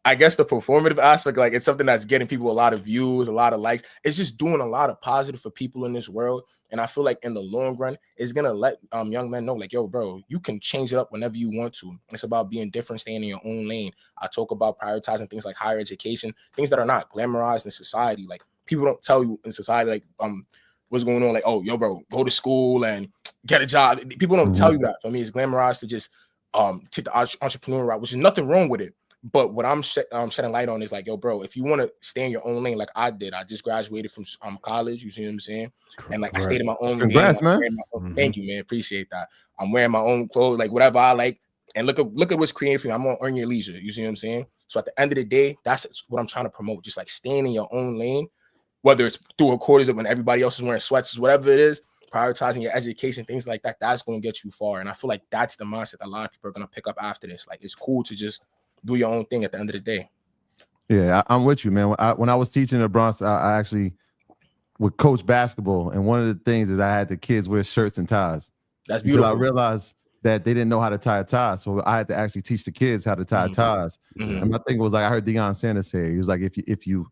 I: I guess the performative aspect, like it's something that's getting people a lot of views, a lot of likes. It's just doing a lot of positive for people in this world. And I feel like in the long run, it's gonna let young men know, like, yo, bro, you can change it up whenever you want to. It's about being different, staying in your own lane. I talk about prioritizing things like higher education, things that are not glamorized in society. Like people don't tell you in society, like what's going on, like, oh, yo, bro, go to school and get a job. People don't tell you that. For me, it's glamorized to just take the entrepreneur route, which is nothing wrong with it. But what I'm shedding light on is like, yo, bro, if you want to stay in your own lane, like I did, I just graduated from college. You see what I'm saying? And like I stayed in my own
F: Congrats,
I: lane.
F: man.
I: Thank you, man. Appreciate that. I'm wearing my own clothes, like whatever I like. And look at what's created for me. I'm gonna earn your leisure. You see what I'm saying? So at the end of the day, that's what I'm trying to promote. Just like staying in your own lane, whether it's through a quarters of when everybody else is wearing sweats, whatever it is. Prioritizing your education, things like that, that's going to get you far. And I feel like that's the mindset that a lot of people are going to pick up after this. Like, it's cool to just do your own thing at the end of the day.
F: Yeah, I'm with you, man. When I was teaching in the Bronx, I actually would coach basketball. And one of the things is I had the kids wear shirts and ties.
I: That's beautiful.
F: Until I realized that they didn't know how to tie a tie. So I had to actually teach the kids how to tie ties. And my thing was like, I heard Deion Sanders say, he was like, if you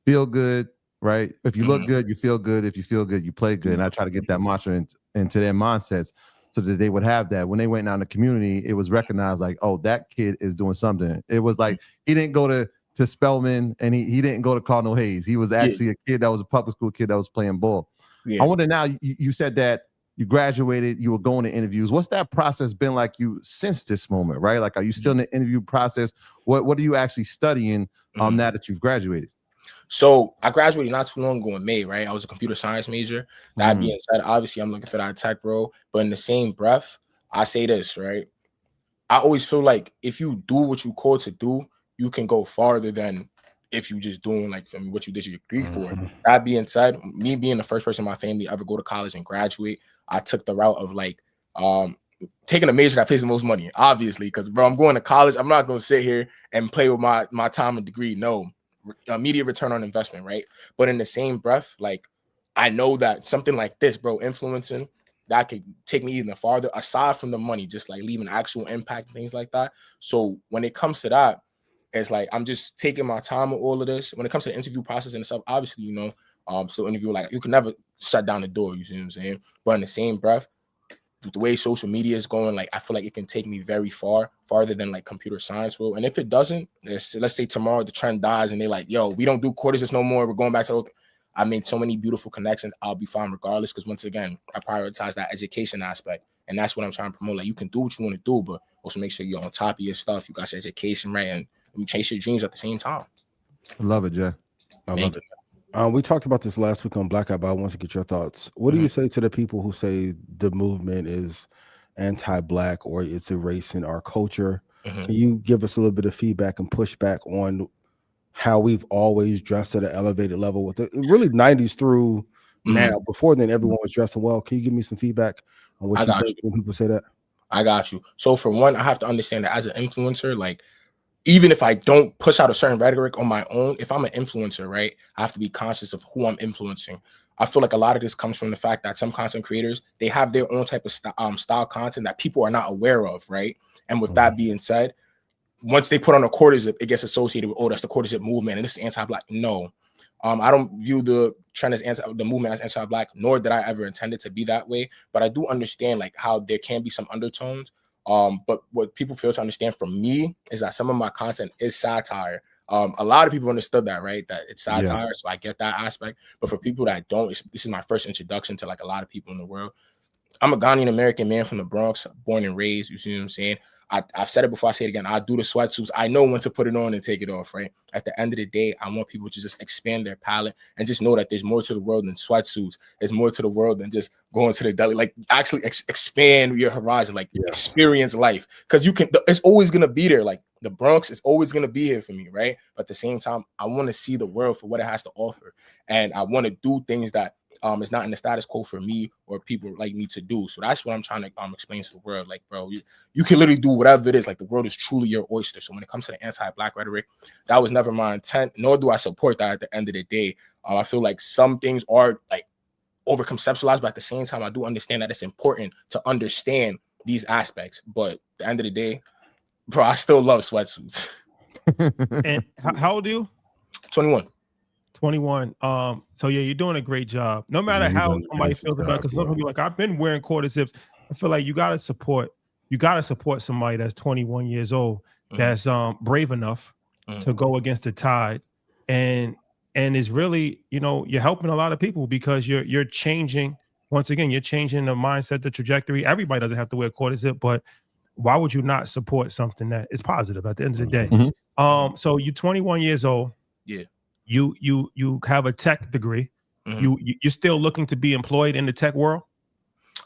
F: feel good, right? If you look good, you feel good. If you feel good, you play good. And I try to get that mantra into their mindsets so that they would have that. When they went out in the community, it was recognized like, oh, that kid is doing something. It was like he didn't go to Spelman and he didn't go to Cardinal Hayes. He was actually a kid that was a public school kid that was playing ball. I wonder now, you said that you graduated, you were going to interviews. What's that process been like you since this moment, right? Like, are you still in the interview process? What are you actually studying now that you've graduated?
I: So I graduated not too long ago in May, right? I was a computer science major. That being said, obviously I'm looking for that tech role, but in the same breath, I say this, right? I always feel like if you do what you called to do, you can go farther than if you just doing like what you did your degree for. That being said, me being the first person in my family to ever go to college and graduate, I took the route of like taking a major that pays the most money, obviously, because bro, I'm going to college. I'm not going to sit here and play with my time and degree. No. Immediate return on investment, right? But in the same breath, like I know that something like this, bro, influencing, that could take me even farther aside from the money, just like leaving actual impact and things like that. So when it comes to that, it's like I'm just taking my time with all of this. When it comes to the interview process and stuff, obviously, you know, still interview, like you can never shut down the door, you see what I'm saying? But in the same breath, the way social media is going, like I feel like it can take me very farther than like computer science will. And if it doesn't, let's say tomorrow the trend dies and they like, yo, we don't do quarters no more, we're going back to old. I made so many beautiful connections. I'll be fine regardless, because once again, I prioritize that education aspect, and that's what I'm trying to promote. Like you can do what you want to do, but also make sure you're on top of your stuff. You got your education right, and you chase your dreams at the same time.
F: I love it, Jay.
B: I love it. We talked about this last week on Blackout, but I want to get your thoughts. What do you say to the people who say the movement is anti-Black or it's erasing our culture? Can you give us a little bit of feedback and pushback on how we've always dressed at an elevated level with it? Really 90s through now. Before then, everyone was dressing well. Can you give me some feedback on what you think when people say that?
I: I got you. So for one, I have to understand that as an influencer, like even if I don't push out a certain rhetoric on my own, if I'm an influencer, right, I have to be conscious of who I'm influencing. I feel like a lot of this comes from the fact that some content creators, they have their own type of style content that people are not aware of, right? And with that being said, once they put on a quarter zip, it gets associated with, oh, that's the quarter zip movement and this is anti-Black. No, I don't view the trend as the movement as anti-Black, nor did I ever intend it to be that way. But I do understand like how there can be some undertones. But what people fail to understand from me is that some of my content is satire. A lot of people understood that, right? That it's satire, so I get that aspect. But for people that don't, this is my first introduction to like a lot of people in the world. I'm a Ghanaian American man from the Bronx, born and raised. You see what I'm saying? I've said it before, I say it again. I do the sweatsuits. I know when to put it on and take it off, right? At the end of the day, I want people to just expand their palette and just know that there's more to the world than sweatsuits. There's more to the world than just going to the deli. Like actually expand your horizon, like experience life. Because it's always going to be there. Like the Bronx is always going to be here for me, right? But at the same time, I want to see the world for what it has to offer. And I want to do things that it's not in the status quo for me or people like me to do. So that's what I'm trying to explain to the world. Like, bro, you can literally do whatever it is. Like the world is truly your oyster. So when it comes to the anti-Black rhetoric, that was never my intent, nor do I support that at the end of the day. I feel like some things are like over-conceptualized, but at the same time, I do understand that it's important to understand these aspects. But at the end of the day, bro, I still love sweatsuits.
A: And how old are you?
I: 21.
A: 21. So yeah, you're doing a great job. No matter how somebody feels about it, because some people be like, I've been wearing quarter zips. I feel like you gotta support somebody that's 21 years old, that's brave enough to go against the tide, and is really, you're helping a lot of people, because you're changing, once again, you're changing the mindset, the trajectory. Everybody doesn't have to wear quarter zip, but why would you not support something that is positive at the end of the day? So you're 21 years old.
I: Yeah.
A: You have a tech degree. You're still looking to be employed in the tech world?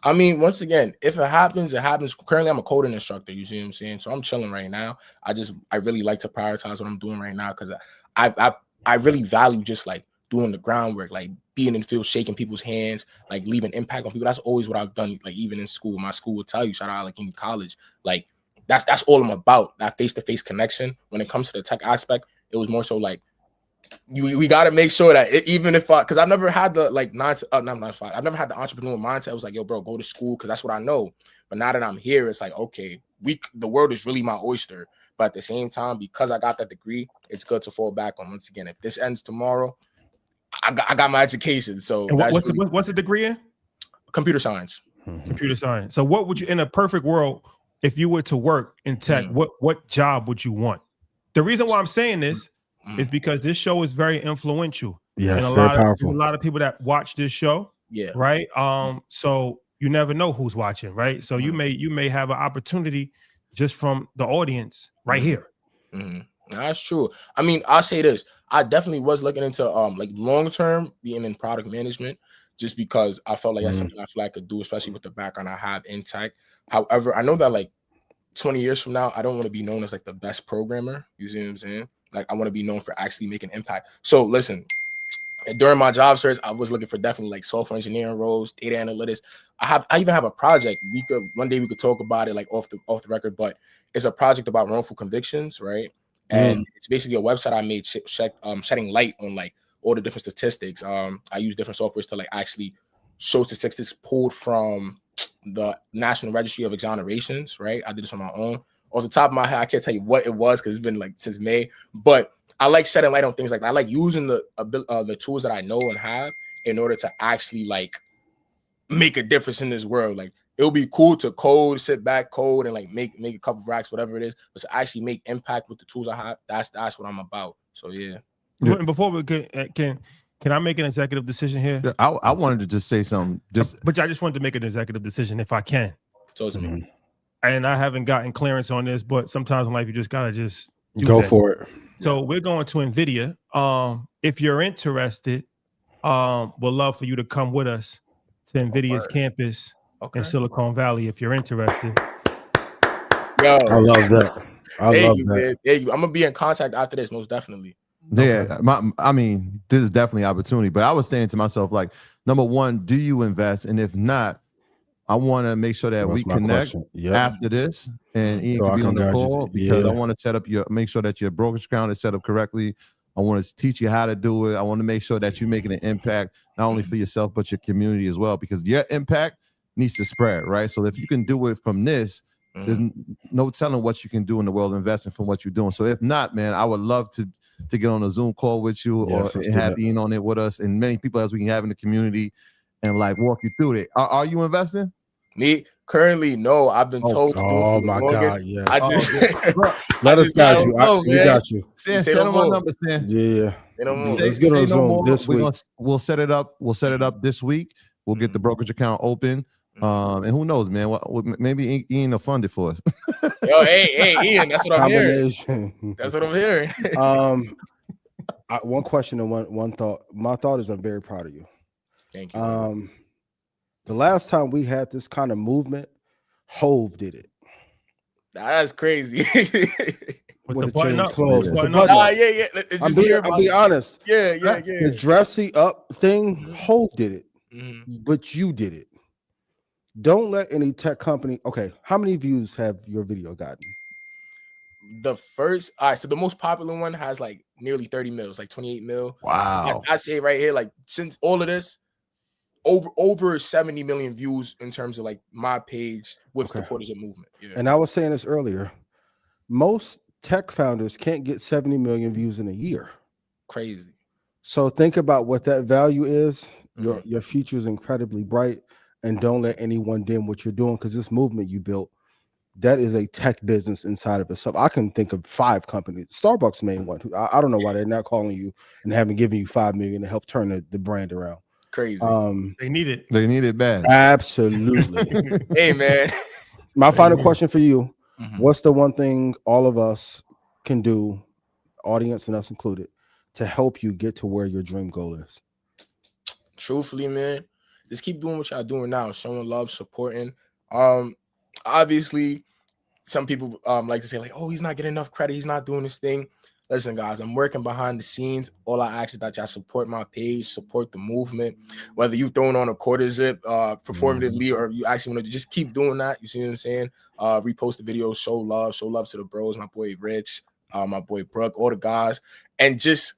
I: I mean, once again, if it happens, it happens. Currently, I'm a coding instructor. You see what I'm saying? So I'm chilling right now. I really like to prioritize what I'm doing right now, because I really value just like doing the groundwork, like being in the field, shaking people's hands, like leaving impact on people. That's always what I've done. Like even in school, my school will tell you, shout out like in college, like that's all I'm about. That face-to-face connection. When it comes to the tech aspect, it was more so like, we got to make sure that even if because I've never had the like I've never had the entrepreneurial mindset. I was like, yo, bro, go to school, because that's what I know. But now that I'm here, it's like, okay, the world is really my oyster. But at the same time, because I got that degree, it's good to fall back on. Once again, if this ends tomorrow, I got my education. So
A: and what's the degree in?
I: Computer science.
A: Computer science. So what would you, in a perfect world, if you were to work in tech, what job would you want? The reason why I'm saying this is because this show is very influential.
B: Yeah,
A: and
B: it's very powerful.
A: A lot of people that watch this show.
I: Yeah.
A: Right. So you never know who's watching, right? So you may have an opportunity just from the audience right here.
I: That's true. I mean, I'll say this. I definitely was looking into like long-term being in product management, just because I felt like that's something I feel like I could do, especially with the background I have in tech. However, I know that like 20 years from now, I don't want to be known as like the best programmer. You see what I'm saying? Like I want to be known for actually making impact. So listen, during my job search, I was looking for definitely like software engineering roles, data analytics. I even have a project. One day we could talk about it like off the record, but it's a project about wrongful convictions, right? And it's basically a website I made shedding light on like all the different statistics. I use different softwares to like actually show statistics pulled from the National Registry of Exonerations, right? I did this on my own. Off the top of my head, I can't tell you what it was because it's been like since May, but I like shedding light on things like that. I like using the tools that I know and have in order to actually like make a difference in this world. Like it'll be cool to code, sit back, code, and like make a couple of racks, whatever it is, but to actually make impact with the tools I have, that's what I'm about. So yeah.
A: And before we can I make an executive decision here?
F: Yeah, I wanted to just say something.
A: But I just wanted to make an executive decision if I can. And I haven't gotten clearance on this, but sometimes in life you just gotta just
B: go for it.
A: So we're going to NVIDIA. If you're interested, we'd love for you to come with us to NVIDIA's campus in Silicon Valley if you're interested.
I: Yo,
B: I love that. I love that.
I: I'm gonna be in contact after this, most definitely.
F: Yeah, I mean, this is definitely an opportunity. But I was saying to myself, like, number one, do you invest? And if not, I want to make sure that we connect after this, and Ian can be on the call because I want to make sure that your brokerage account is set up correctly. I want to teach you how to do it. I want to make sure that you're making an impact not only for yourself but your community as well, because your impact needs to spread, right? So if you can do it from this, there's no telling what you can do in the world of investing from what you're doing. So if not, man, I would love to get on a Zoom call with you or have Ian on it with us and many people as we can have in the community and like walk you through it. Are you investing?
I: Me currently, no. I've been told.
B: Oh my God! Yes.
I: Let
B: us guide you. We got you.
F: Send them my number, Sam.
B: Yeah. Let's get on Zoom this week.
F: We'll set it up. We'll set it up this week. We'll get the brokerage account open. And who knows, man? Maybe Ian will fund it for us.
I: Yo, hey, Ian. That's what I'm hearing. That's what I'm hearing.
B: One question and one thought. My thought is I'm very proud of you.
I: Thank you.
B: The last time we had this kind of movement, Hove did it.
I: That's crazy.
B: With the chain closed.
I: Yeah.
B: I'll be honest.
I: Yeah.
B: The dressy up thing, Hove did it, but you did it. Don't let any tech company. Okay, how many views have your video gotten?
I: The first, all right. So the most popular one has like nearly 30 mils, like 28 mil.
F: Wow.
I: I say right here, like since all of this. Over 70 million views in terms of like my page with the Quarters of Movement. Yeah.
B: And I was saying this earlier. Most tech founders can't get 70 million views in a year.
I: Crazy.
B: So think about what that value is. Your future is incredibly bright, and don't let anyone dim what you're doing, because this movement you built, that is a tech business inside of itself. I can think of 5 companies. Starbucks made one. I don't know why they're not calling you and haven't given you $5 million to help turn the brand around.
I: Crazy.
A: They need it.
F: They need it bad.
B: Absolutely.
I: Hey, man.
B: My final question for you: what's the one thing all of us can do, audience and us included, to help you get to where your dream goal is?
I: Truthfully, man, just keep doing what y'all doing now, showing love, supporting. Obviously, some people like to say, like, oh, he's not getting enough credit, he's not doing this thing. Listen, guys, I'm working behind the scenes. All I ask is that y'all support my page, support the movement. Whether you throwing on a quarter zip performatively, or you actually want to just keep doing that. You see what I'm saying? Repost the videos, show love to the bros, my boy Rich, my boy Brooke, all the guys, and just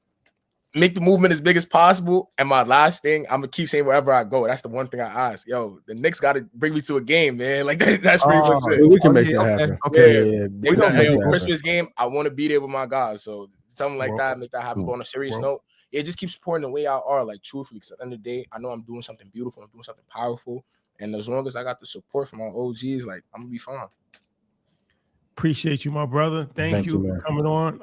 I: make the movement as big as possible. And my last thing, I'm gonna keep saying wherever I go, that's the one thing I ask. Yo, the Knicks got to bring me to a game, man. Like that's pretty much it.
B: We can make that happen.
I: Okay. We gonna play a Christmas game. I want to be there with my guys. So something like that, make that happen. But on a serious note, just keep supporting the way y'all are. Like truthfully, because at the end of the day, I know I'm doing something beautiful. I'm doing something powerful. And as long as I got the support from my OGs, like I'm gonna be fine.
A: Appreciate you, my brother. Thank you for coming on.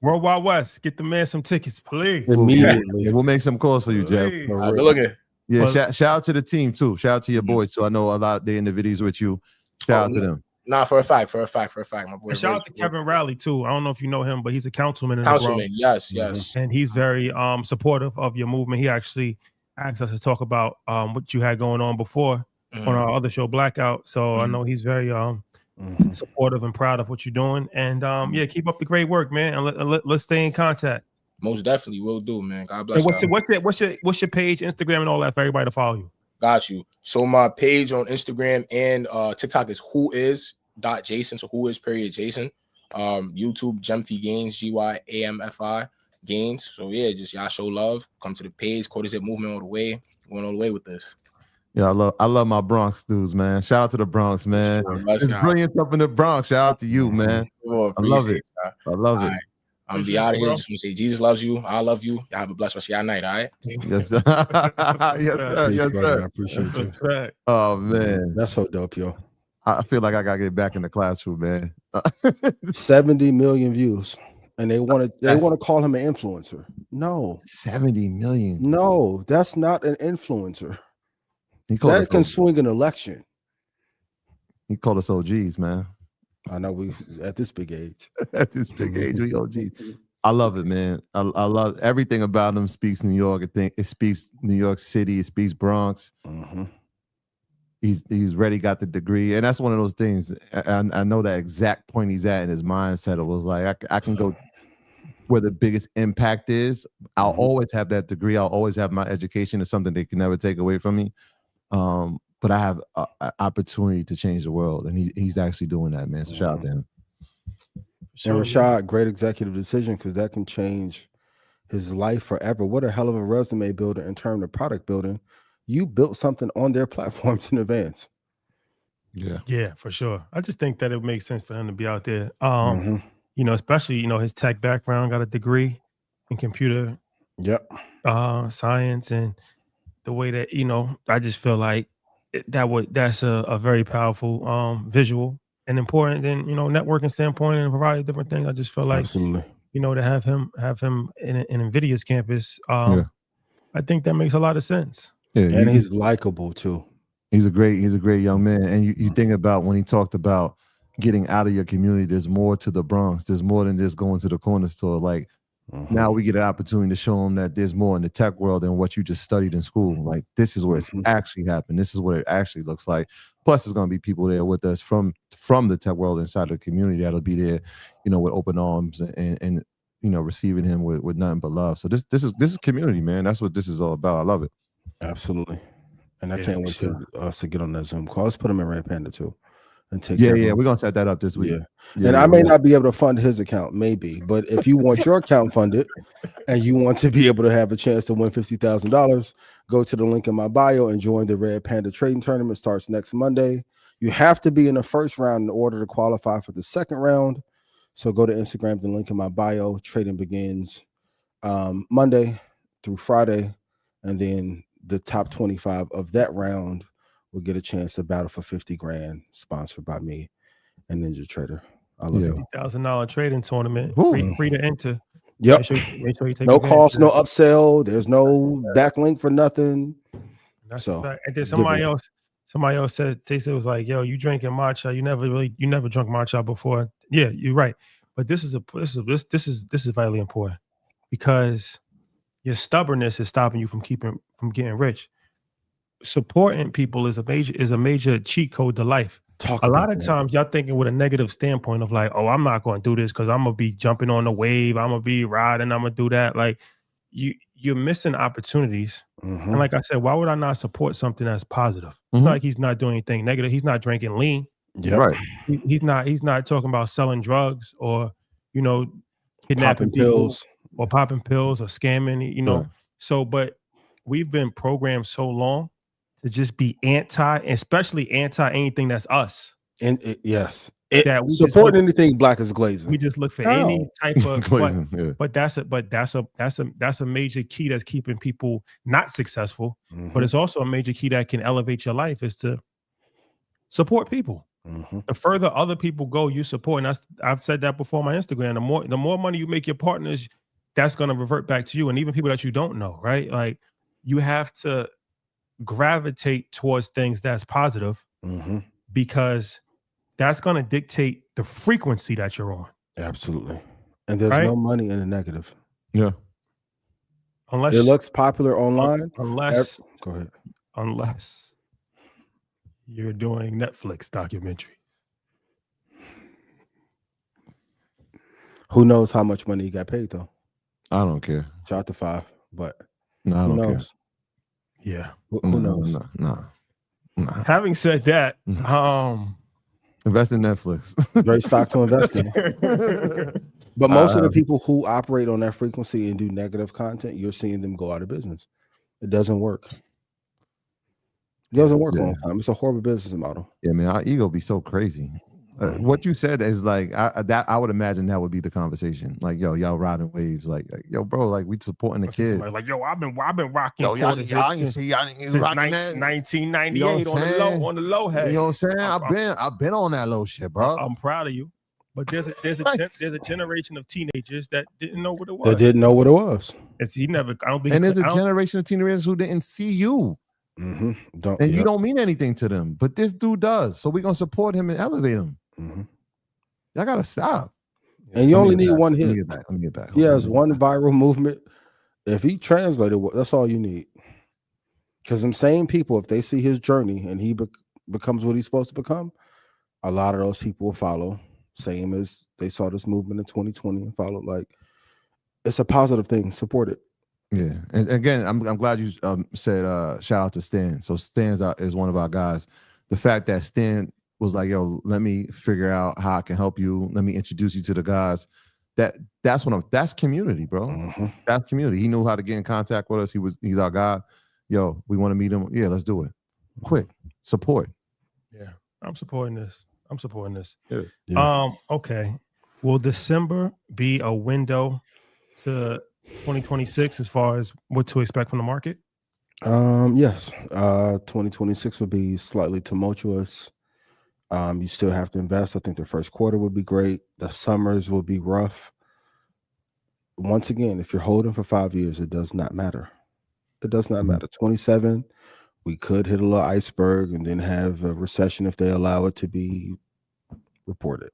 A: World Wide West, get the man some tickets, please.
B: Immediately.
F: We'll make some calls for you, Jeff.
I: Good looking.
F: Yeah, shout out to the team too. Shout out to your boys too. I know a lot they in the videos with you. Shout out to them.
I: Nah, for a fact, my boy.
A: And shout out to Kevin Rowley too. I don't know if you know him, but he's a councilman in
I: Councilman,
A: the
I: yes.
A: And he's very supportive of your movement. He actually asked us to talk about what you had going on before on our other show, Blackout. So I know he's very supportive and proud of what you're doing. And yeah, keep up the great work, man. And let's stay in contact.
I: Most definitely will do, man. God bless.
A: And what's your page, Instagram, and all that for everybody to follow you?
I: Got you. So my page on Instagram and TikTok is whois.jason. So whois.jason. YouTube Gyamfi Gains, GYAMFI Gains. So yeah, just y'all show love. Come to the page. Quarter-zip movement all the way. Going all the way with this.
F: Yeah, I love my Bronx dudes, man. Shout out to the Bronx, man. It's brilliant up in the Bronx. Shout out to you, man. I love it. I love it.
I: I'm gonna be out of here. Just want to say Jesus loves you. I love you. Y'all have a blessed rest of your night, all right?
F: Yes, sir. Yes, sir.
B: I appreciate you.
F: Oh man,
B: that's so dope, yo.
F: I feel like I gotta get back in the classroom, man.
B: 70 million views. And they want to call him an influencer. No.
F: 70 million.
B: No, that's not an influencer.
F: That
B: can swing an election.
F: He called us OGs, man.
B: I know we at this big age.
F: At this big age, we OGs. I love it, man. I love everything about him. Speaks New York. I think it speaks New York City. It speaks Bronx. He's ready, got the degree, and that's one of those things. I know that exact point he's at in his mindset. It was like I can go where the biggest impact is. I'll always have that degree. I'll always have my education. It's something they can never take away from me. But I have an opportunity to change the world, and he's actually doing that, man. So shout out to him.
B: And Rashad, great executive decision, because that can change his life forever. What a hell of a resume builder in terms of product building. You built something on their platforms in advance.
A: Yeah, for sure. I just think that it makes sense for him to be out there. You know, especially, you know, his tech background, got a degree in computer science, and the way that, you know, I just feel like that's a very powerful visual and important, and, you know, networking standpoint and variety different things. I just feel like, you know, to have him in NVIDIA's campus, I think that makes a lot of sense.
F: Yeah,
B: and he's likable too.
F: He's a great young man. And you think about when he talked about getting out of your community, there's more to the Bronx. There's more than just going to the corner store. Like now we get an opportunity to show him that there's more in the tech world than what you just studied in school. Like this is where it's actually happened. This is what it actually looks like. Plus, there's going to be people there with us from the tech world inside the community that'll be there, you know, with open arms and you know, receiving him with nothing but love. So this is community, man. That's what this is all about. I love it.
B: Absolutely. And I can't wait to us to get on that Zoom call. Let's put him in Red Panda too. And take
F: we're gonna set that up this week.
B: And I may not be able to fund his account, maybe, but if you want your account funded and you want to be able to have a chance to win $50,000, go to the link in my bio and join the Red Panda trading tournament. Starts next Monday. You have to be in the first round in order to qualify for the second round. So go to Instagram, the link in my bio. Trading begins Monday through Friday, and then the top 25 of that round will get a chance to battle for 50 grand, sponsored by me and Ninja Trader. I love you.
A: $50,000 trading tournament, free to enter.
B: Yep.
A: Make sure you take
B: no
A: advantage
B: cost,
A: of
B: no
A: that.
B: upsell. There's no backlink for nothing.
A: That's
B: So
A: a fact. And then somebody else said, they said, was like, yo, you drinking matcha? You never drunk matcha before. Yeah, you're right. But this is vitally important, because your stubbornness is stopping you from getting rich. Supporting people is a major cheat code to life. A lot of times y'all thinking with a negative standpoint of like, oh, I'm not going to do this because I'm gonna be jumping on the wave, I'm gonna be riding, I'm gonna do that. Like you're missing opportunities. And like I said, why would I not support something that's positive? It's not like he's not doing anything negative. He's not drinking lean.
B: Yep.
F: Right.
A: He's not talking about selling drugs or kidnapping
B: Popping
A: people
B: pills.
A: or popping pills or scamming.
F: Right.
A: So, but we've been programmed so long to just be especially anti anything that's us.
B: And yes,
A: that we
B: support anything black is glazing.
A: We just look for any type of
F: glazing,
A: but that's a major key that's keeping people not successful. But it's also a major key that can elevate your life, is to support people. The further other people go, you support. And I've said that before on my Instagram. The more money you make your partners, that's going to revert back to you, and even people that you don't know, right? Like you have to gravitate towards things that's positive, because that's going to dictate the frequency that you're on.
B: Absolutely. And there's no money in the negative.
F: Yeah.
A: Unless
B: it looks popular online.
A: Go ahead. Unless you're doing Netflix documentaries.
B: Who knows how much money he got paid though?
F: I don't care.
B: Shout out to 5, but
F: no, I don't care.
B: Yeah. Who knows?
F: No.
A: Having said that,
F: invest in Netflix.
B: Great stock to invest in. But most of the people who operate on that frequency and do negative content, you're seeing them go out of business. It doesn't work. It doesn't work long time. It's a horrible business model.
F: Yeah, man, our ego be so crazy. What you said is like I would imagine that would be the conversation. Like, yo, y'all riding waves. Like yo, bro, like we supporting the kids.
A: Like, yo, I've been rocking.
F: Yo, y'all can see y'all rocking that
A: 1998
F: you know
A: on the low head.
F: You know what I'm saying? I've been on that low shit, bro.
A: I'm proud of you. But there's a generation of teenagers that didn't know what it was.
B: That didn't know what it was.
A: I don't think.
F: And there's a generation of teenagers who didn't see you. You don't mean anything to them, but this dude does. So we're gonna support him and elevate him. Y'all gotta stop.
B: And you only need one hit.
F: Let me get back.
B: He has one viral movement. If he translated, that's all you need. Because them same people, if they see his journey and he becomes what he's supposed to become, a lot of those people will follow. Same as they saw this movement in 2020 and followed. Like, it's a positive thing. Support it.
F: Yeah, and again, I'm glad you said shout out to Stan. So Stan's is one of our guys. The fact that Stan was like, yo, let me figure out how I can help you. Let me introduce you to the guys. That's community, bro. That's community. He knew how to get in contact with us. He's our guy. Yo, we want to meet him. Yeah, let's do it. Quick support.
A: Yeah, I'm supporting this.
F: Yeah.
A: Okay. Will December be a window to 2026 as far as what to expect from the market?
B: Yes. 2026 will be slightly tumultuous. You still have to invest. I think the first quarter would be great. The summers will be rough. Once again, if you're holding for 5 years, it does not matter. It does not matter. 27, we could hit a little iceberg and then have a recession if they allow it to be reported.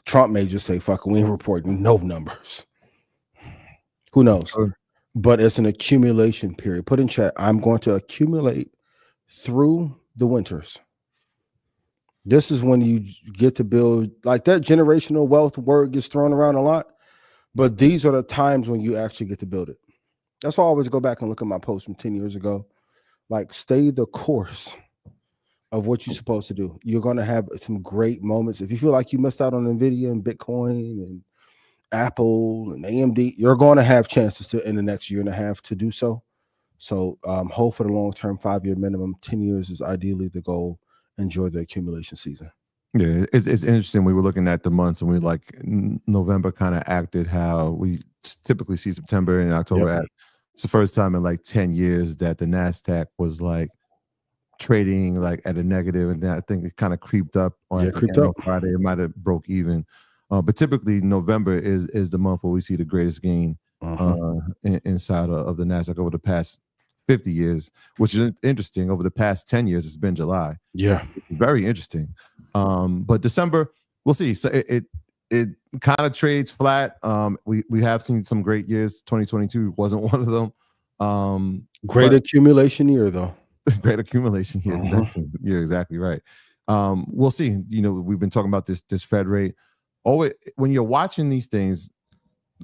B: Trump may just say, fuck, we ain't reporting no numbers. Who knows? But it's an accumulation period. Put in chat, I'm going to accumulate through the winters. This is when you get to build, like that generational wealth word gets thrown around a lot, but these are the times when you actually get to build it. That's why I always go back and look at my post from 10 years ago. Like, stay the course of what you're supposed to do. You're going to have some great moments. If you feel like you missed out on NVIDIA and Bitcoin and Apple and AMD, you're going to have chances to in the next year and a half to do so. So hold for the long-term 5-year minimum. 10 years is ideally the goal. Enjoy the accumulation season.
F: Yeah, it's interesting. We were looking at the months, and we like November kind of acted how we typically see September and October
B: Yep.
F: act. It's the first time in like 10 years that the NASDAQ was like trading like at a negative, and then I think it kind of creeped up on
B: Yeah,
F: at the
B: creeped
F: end
B: up.
F: of Friday. It might have broke even, but typically November is the month where we see the greatest gain inside of the NASDAQ over the past 50 years, which is interesting. Over the past 10 years, it's been July.
B: Yeah,
F: very interesting. But December, we'll see. So it kind of trades flat. We have seen some great years. 2022 wasn't one of them.
B: Great accumulation year though.
F: Great accumulation here. You're exactly right. We'll see. You know, we've been talking about this Fed rate. Always when you're watching these things,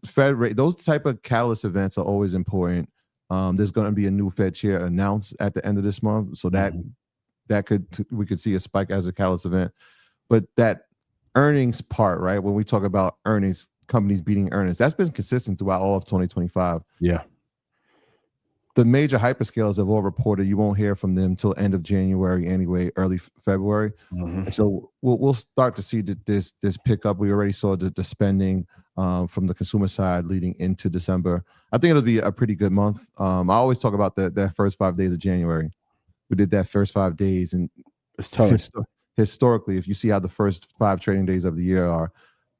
F: Fed rate, those type of catalyst events are always important. There's going to be a new Fed chair announced at the end of this month, so that we could see a spike as a catalyst event. But that earnings part, right? When we talk about earnings, companies beating earnings, that's been consistent throughout all of 2025.
B: Yeah.
F: The major hyperscalers have all reported. You won't hear from them till end of January anyway, early February. And so we'll start to see this pickup. We already saw the spending from the consumer side leading into December. I think it'll be a pretty good month. I always talk about that first 5 days of January. We did that first 5 days, and
B: it's telling.
F: Historically, if you see how the first 5 trading days of the year are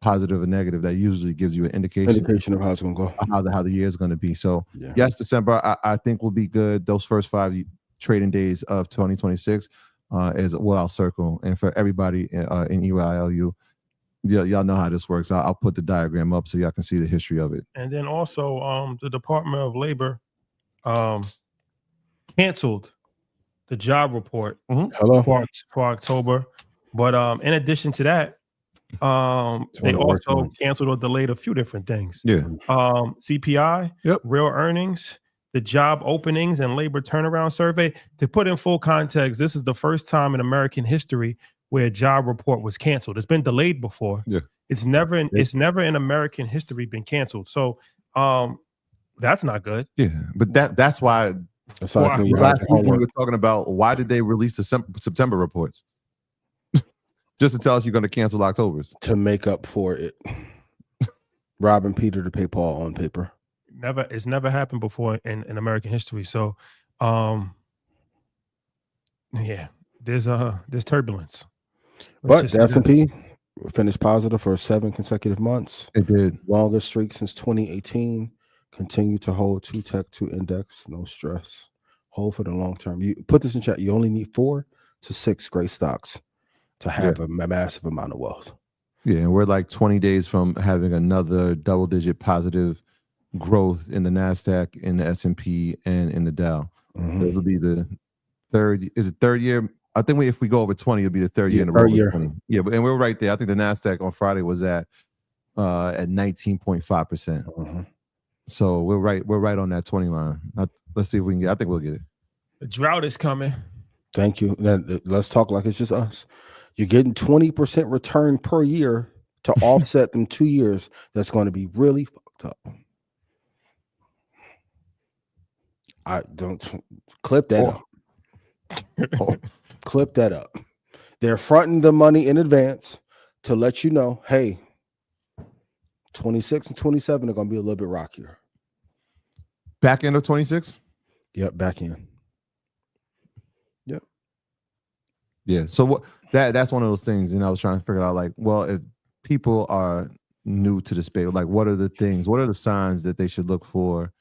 F: positive or negative, that usually gives you an indication
B: of how it's going to go,
F: how the year is going to be. So yes, December I think will be good. Those first 5 trading days of 2026 is what I'll circle. And for everybody in EYLU, y'all know how this works. I'll put the diagram up so y'all can see the history of it.
A: And then also the Department of Labor canceled the job report for October. But in addition to that, they also canceled or delayed a few different things. CPI, real earnings, the job openings and labor turnaround survey. To put in full context, this is the first time in American history where a job report was canceled. It's been delayed before. It's never in American history been canceled. So that's not good.
F: But that's why last week we were talking about why did they release the September reports? Just to tell us you're going to cancel October's.
B: To make up for it. Robbing Peter to pay Paul on paper.
A: It's never happened before in American history. So there's turbulence.
B: But the S&P finished positive for 7 consecutive months.
F: It did.
B: Longest streak since 2018. Continue to hold 2 tech 2 index. No stress. Hold for the long term. You put this in chat. You only need 4 to 6 great stocks to have a massive amount of wealth.
F: Yeah, and we're like 20 days from having another double-digit positive growth in the NASDAQ, in the S&P, and in the Dow. This will be the third year. I think if we go over 20, it'll be the third year in a row. 20. Yeah, and we're right there. I think the NASDAQ on Friday was at 19.5%. So we're right on that 20 line. Let's see if we can get. I think we'll get it.
A: The drought is coming.
B: Thank you. Let's talk like it's just us. You're getting 20% return per year to offset them 2 years. That's going to be really fucked up. I don't clip that up. Clip that up. They're fronting the money in advance to let you know, hey, 26 and 27 are going to be a little bit rockier.
F: Back end of 26?
B: Yep, back end. Yep.
F: Yeah. So that's one of those things, and I was trying to figure out, like, well, if people are new to the space, like, what are the things? What are the signs that they should look for?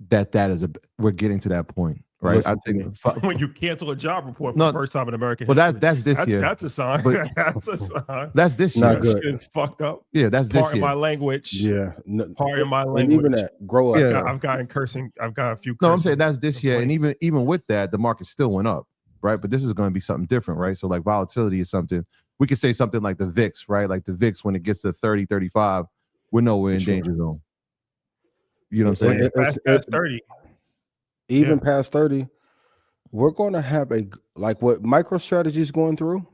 F: We're getting to that point, right?
B: Listen,
F: I think
A: when you cancel a job report for the first time in American history.
F: Well, that's this year.
A: That's a sign.
F: But
A: that's a sign.
F: That's this year.
B: Not good.
A: It's fucked up.
F: Yeah, that's this
A: Pardon
F: year.
A: my language.
B: Yeah.
A: Pardon my language.
B: And even that, grow up.
F: Yeah.
A: I've gotten cursing. I've got a few.
F: No, I'm saying that's this year, and even with that, the market still went up, right? But this is going to be something different, right? So like volatility is something. We could say something like the VIX, right? Like the VIX, when it gets to 30, 35, we're nowhere in danger zone. You know what I'm saying?
A: Past 30.
B: Even past 30, we're going to have like what MicroStrategy is going through.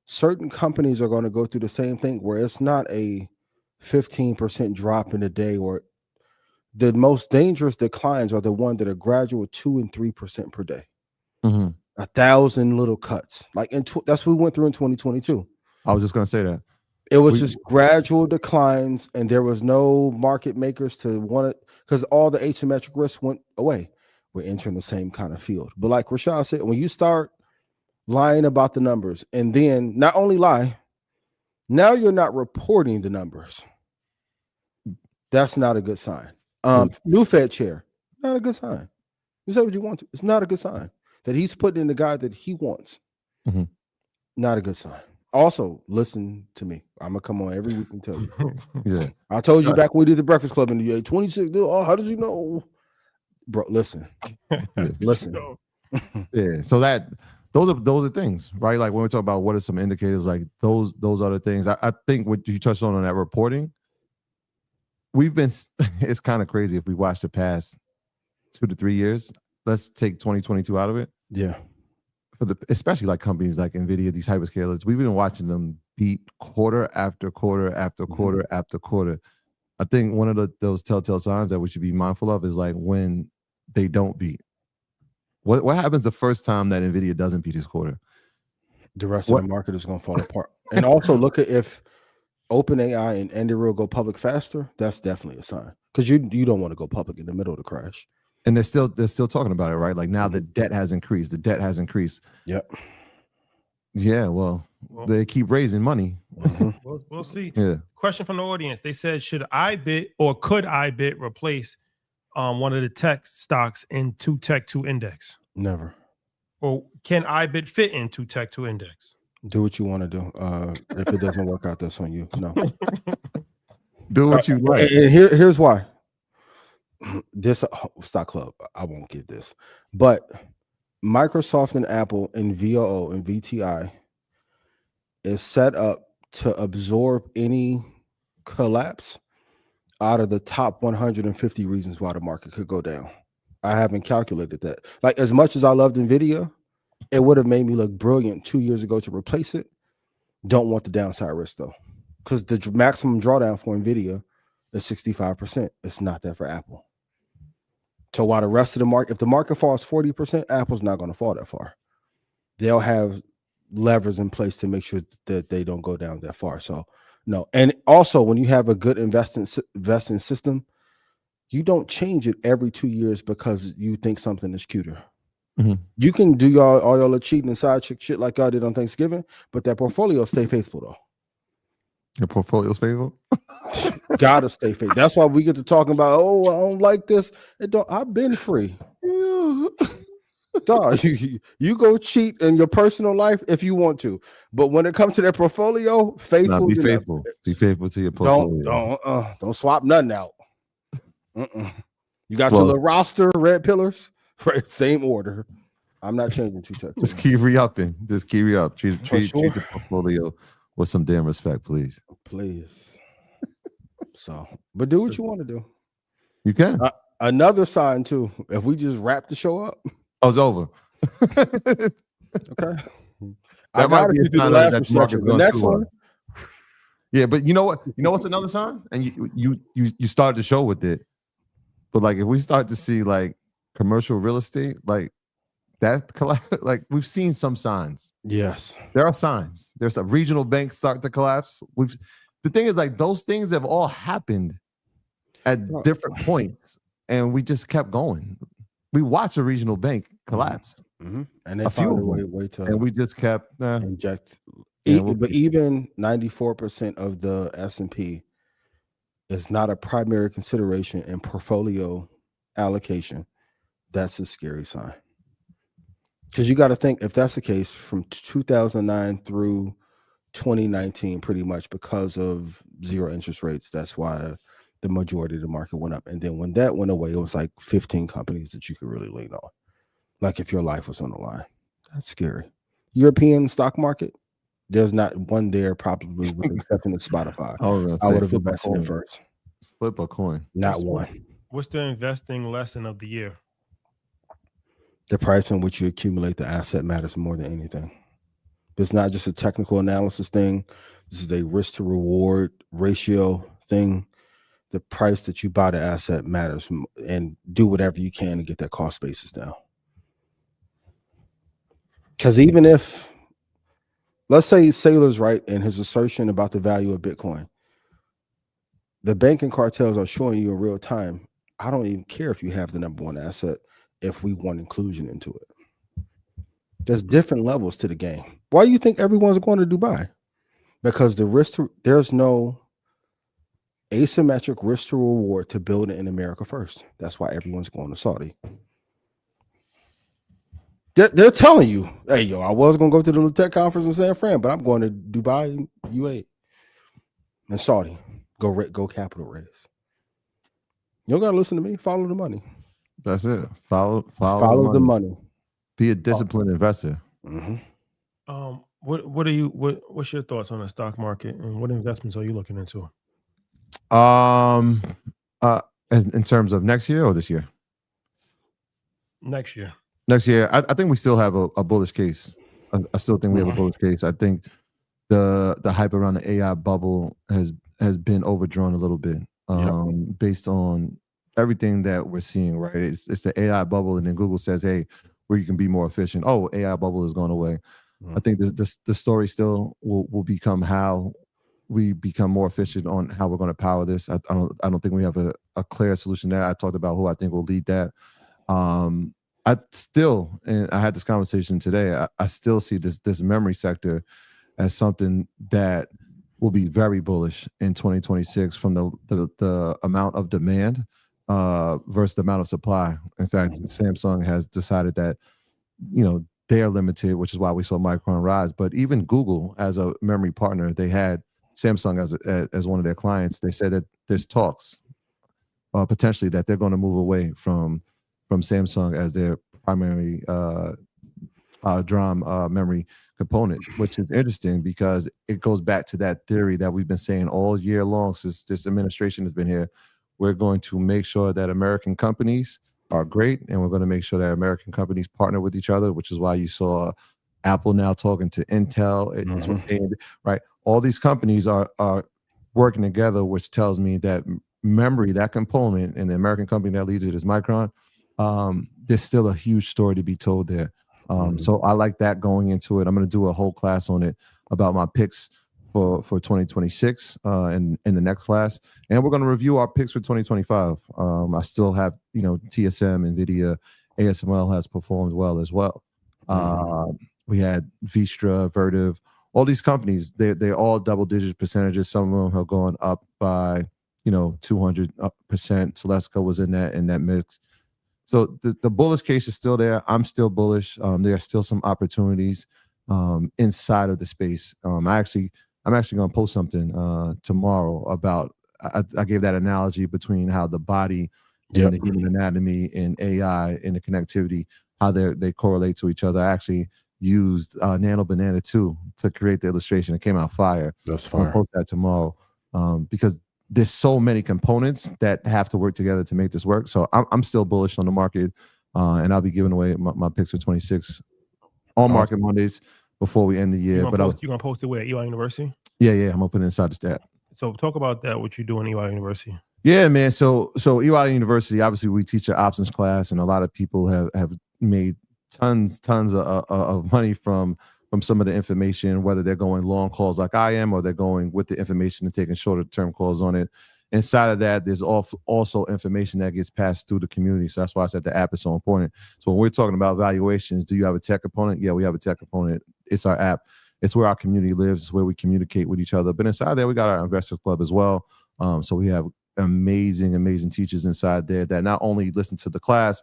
B: Certain companies are going to go through the same thing where it's not a 15% drop in a day, or the most dangerous declines are the ones that are gradual 2 and 3% per day. 1,000 little cuts. Like that's what we went through in 2022.
F: I was just gonna say that.
B: It was just gradual declines, and there was no market makers to want it because all the asymmetric risks went away. We're entering the same kind of field. But like Rashad said, when you start lying about the numbers and then not only lie, now you're not reporting the numbers. That's not a good sign. New Fed chair, not a good sign. You say what you want to. It's not a good sign that he's putting in the guy that he wants.
F: Mm-hmm.
B: Not a good sign. Also, listen to me. I'm gonna come on every week and tell you.
F: Yeah,
B: I told you back when we did the Breakfast Club in the year 26. Oh, how did you know, bro? Listen, listen.
F: Yeah. So those are things, right? Like when we talk about what are some indicators, like those are the things. I think what you touched on that reporting. We've been. It's kind of crazy if we watch the past 2 to 3 years. Let's take 2022 out of it.
B: Yeah.
F: Especially like companies like Nvidia, these hyperscalers, we've been watching them beat quarter after quarter after quarter after quarter. I think one of those telltale signs that we should be mindful of is like when they don't beat. What happens the first time that Nvidia doesn't beat this quarter?
B: The rest of the market is going to fall apart. And also look at if OpenAI and Endeavor go public faster. That's definitely a sign because you don't want to go public in the middle of the crash.
F: And they're still talking about it, right? Like now the debt has increased. The debt has increased.
B: Yep.
F: Yeah. Well, they keep raising money.
A: We'll see.
F: Yeah.
A: Question from the audience. They said, should IBIT or could IBIT replace one of the tech stocks into Tech 2 index?
B: Never.
A: Or can IBIT fit into Tech 2 index?
B: Do what you want to do. If it doesn't work out, that's on you. No.
F: Do what you like.
B: And here's why. This stock club, I won't give this, but Microsoft and Apple and VOO and VTI is set up to absorb any collapse out of the top 150 reasons why the market could go down. I haven't calculated that. Like as much as I loved NVIDIA, it would have made me look brilliant 2 years ago to replace it. Don't want the downside risk though, because the maximum drawdown for NVIDIA is 65%. It's not that for Apple. So while the rest of the market, if the market falls 40%, Apple's not going to fall that far. They'll have levers in place to make sure that they don't go down that far. So no. And also when you have a good investing system, you don't change it every 2 years because you think something is cuter.
F: Mm-hmm.
B: You can do all your cheating and side chick shit like y'all did on Thanksgiving, but that portfolio stay faithful though.
F: Your portfolio's faithful?
B: Gotta stay faithful. That's why we get to talking about, oh, I don't like this. I've been free. Dog, you go cheat in your personal life if you want to, but when it comes to that portfolio, faithful.
F: Be faithful. Be faithful to your portfolio.
B: Don't swap nothing out. You got your little roster, red pillars, right? Same order. I'm not changing too much.
F: Just keep re-upping. Just keep re-up. Treat the portfolio with some damn respect, please.
B: Please. So, but do what you want to do.
F: You can.
B: Another sign too. If we just wrap the show up,
F: it's over.
B: Okay.
F: That might be a sign that the market's
B: the
F: going
B: next
F: too
B: one.
F: Yeah, but you know what? You know what's another sign? And you started the show with it. But like if we start to see like commercial real estate, like that like we've seen some signs.
B: Yes.
F: There are signs. There's a regional banks start to collapse. The thing is like those things have all happened at different points and we just kept going. We watched a regional bank collapse.
B: Mm-hmm. And they found a way to
F: and we just kept
B: inject. But even 94% of the S&P is not a primary consideration in portfolio allocation. That's a scary sign. Because you got to think, if that's the case, from 2009 through 2019, pretty much because of zero interest rates, that's why the majority of the market went up. And then when that went away, it was like 15 companies that you could really lean on. Like if your life was on the line. That's scary. European stock market, there's not one there probably with the exception of Spotify. I would have invested in first.
F: Flip a coin.
B: Not one.
A: What's the investing lesson of the year?
B: The price in which you accumulate the asset matters more than anything. It's not just a technical analysis thing. This is a risk to reward ratio thing. The price that you buy the asset matters, and do whatever you can to get that cost basis down. Because even if, let's say Saylor's right in his assertion about the value of Bitcoin, the banking cartels are showing you in real time, I don't even care if you have the number one asset if we want inclusion into it. There's different levels to the game. Why do you think everyone's going to Dubai? Because there's no asymmetric risk to reward to build it in America first. That's why everyone's going to Saudi. They're telling you, hey, yo, I was going to go to the tech conference in San Fran, but I'm going to Dubai and UAE and Saudi. Go capital raise. You don't got to listen to me. Follow the money.
F: That's it. Follow
B: the money.
F: Be a disciplined investor.
B: Mm-hmm.
A: What's your thoughts on the stock market and what investments are you looking into?
F: In terms of next year or this year?
A: Next year.
F: Next year, I think we still have a bullish case. I still think we have a bullish case. I think the hype around the AI bubble has been overdrawn a little bit, based on everything that we're seeing. Right, it's the AI bubble, and then Google says, "Hey, where you can be more efficient." Oh, AI bubble has gone away. I think the story still will become how we become more efficient on how we're going to power this. I don't think we have a clear solution there. I talked about who I think will lead that. I still, and I had this conversation today, I still see this memory sector as something that will be very bullish in 2026 from the amount of demand versus the amount of supply. In fact, Samsung has decided that, they are limited, which is why we saw Micron rise. But even Google, as a memory partner, they had Samsung as one of their clients. They said that there's talks potentially that they're going to move away from Samsung as their primary DRAM memory component, which is interesting because it goes back to that theory that we've been saying all year long since this administration has been here. We're going to make sure that American companies are great, and we're going to make sure that American companies partner with each other, which is why you saw Apple now talking to Intel, right? All these companies are working together, which tells me that memory, that component, and the American company that leads it is Micron. There's still a huge story to be told there. So I like that going into it. I'm going to do a whole class on it about my picks for 2026 in the next class. And we're going to review our picks for 2025. I still have, TSM, NVIDIA, ASML has performed well as well. We had Vistra, Vertiv, all these companies, they're all double-digit percentages. Some of them have gone up by, 200%. Celestica was in that mix. So the bullish case is still there. I'm still bullish. There are still some opportunities inside of the space. I'm actually going to post something tomorrow about. I gave that analogy between how the body and the human anatomy and AI and the connectivity, how they correlate to each other. I actually used Nano Banana 2 to create the illustration. It came out fire.
B: That's fire.
F: I'll post that tomorrow because there's so many components that have to work together to make this work. So I'm still bullish on the market, and I'll be giving away my picks for 26 on Market Mondays before we end the year.
A: You're gonna post it where EY University?
F: Yeah, I'm gonna put it inside the stat.
A: So talk about that. What you do in EY University?
F: Yeah, man. So EY University, obviously, we teach an options class, and a lot of people have made tons of money from some of the information, whether they're going long calls like I am, or they're going with the information and taking shorter term calls on it. Inside of that, there's also information that gets passed through the community. So that's why I said the app is so important. So when we're talking about valuations, do you have a tech component? Yeah, we have a tech component. It's our app. It's where our community lives. It's where we communicate with each other. But inside there, we got our investor club as well. So we have amazing teachers inside there that not only listen to the class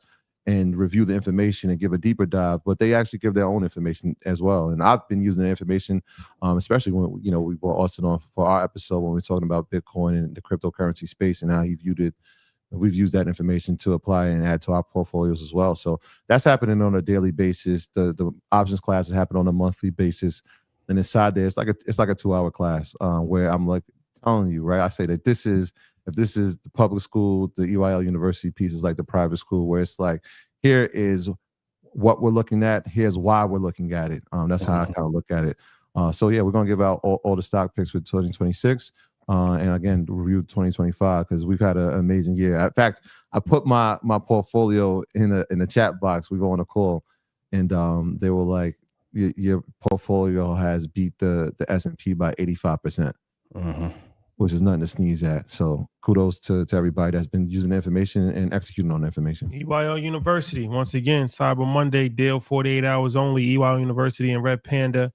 F: and review the information and give a deeper dive, but they actually give their own information as well. And I've been using the information, especially when we brought Austin on for our episode when we're talking about Bitcoin and the cryptocurrency space and how he viewed it. We've used that information to apply and add to our portfolios as well. So that's happening on a daily basis. The options classes happen on a monthly basis, and inside there, it's like a 2-hour class where I'm like telling you, right? I say that if this is the public school, the EYL University piece is like the private school, where it's like, here is what we're looking at. Here's why we're looking at it. That's how I kind of look at it. So yeah, we're gonna give out all the stock picks for 2026, and again review 2025 because we've had an amazing year. In fact, I put my portfolio in the chat box. We go on a call, and they were like, your portfolio has beat the S&P by 85%, which is nothing to sneeze at. So kudos to everybody that's been using the information and executing on the information.
A: EYL University, once again, Cyber Monday deal, 48 hours only. EYL University and Red Panda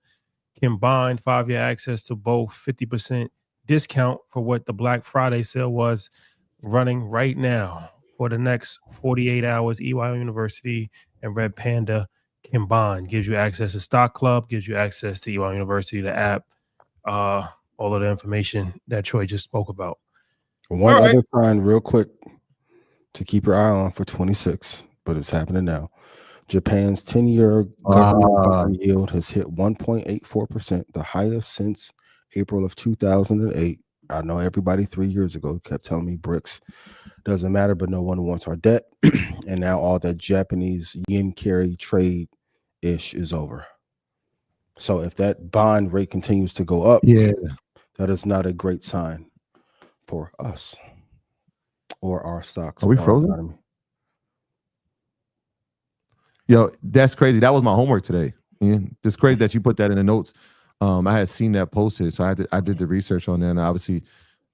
A: combined 5-year access to both, 50% discount for what the Black Friday sale was, running right now for the next 48 hours. EYL University and Red Panda combined gives you access to Stock Club, gives you access to EYL University, the app, all of the information that Troy just spoke about.
B: One other sign real quick to keep your eye on for 26, but it's happening now. Japan's 10-year government bond yield has hit 1.84%, the highest since April of 2008. I know everybody 3 years ago kept telling me BRICS doesn't matter, but no one wants our debt. And now all that Japanese yen carry trade ish is over. So if that bond rate continues to go up, that is not a great sign for us or our stocks.
F: Are we frozen?
B: Economy.
F: Yo, that's crazy. That was my homework today. It's crazy that you put that in the notes. I had seen that posted, so I did the research on that. And obviously,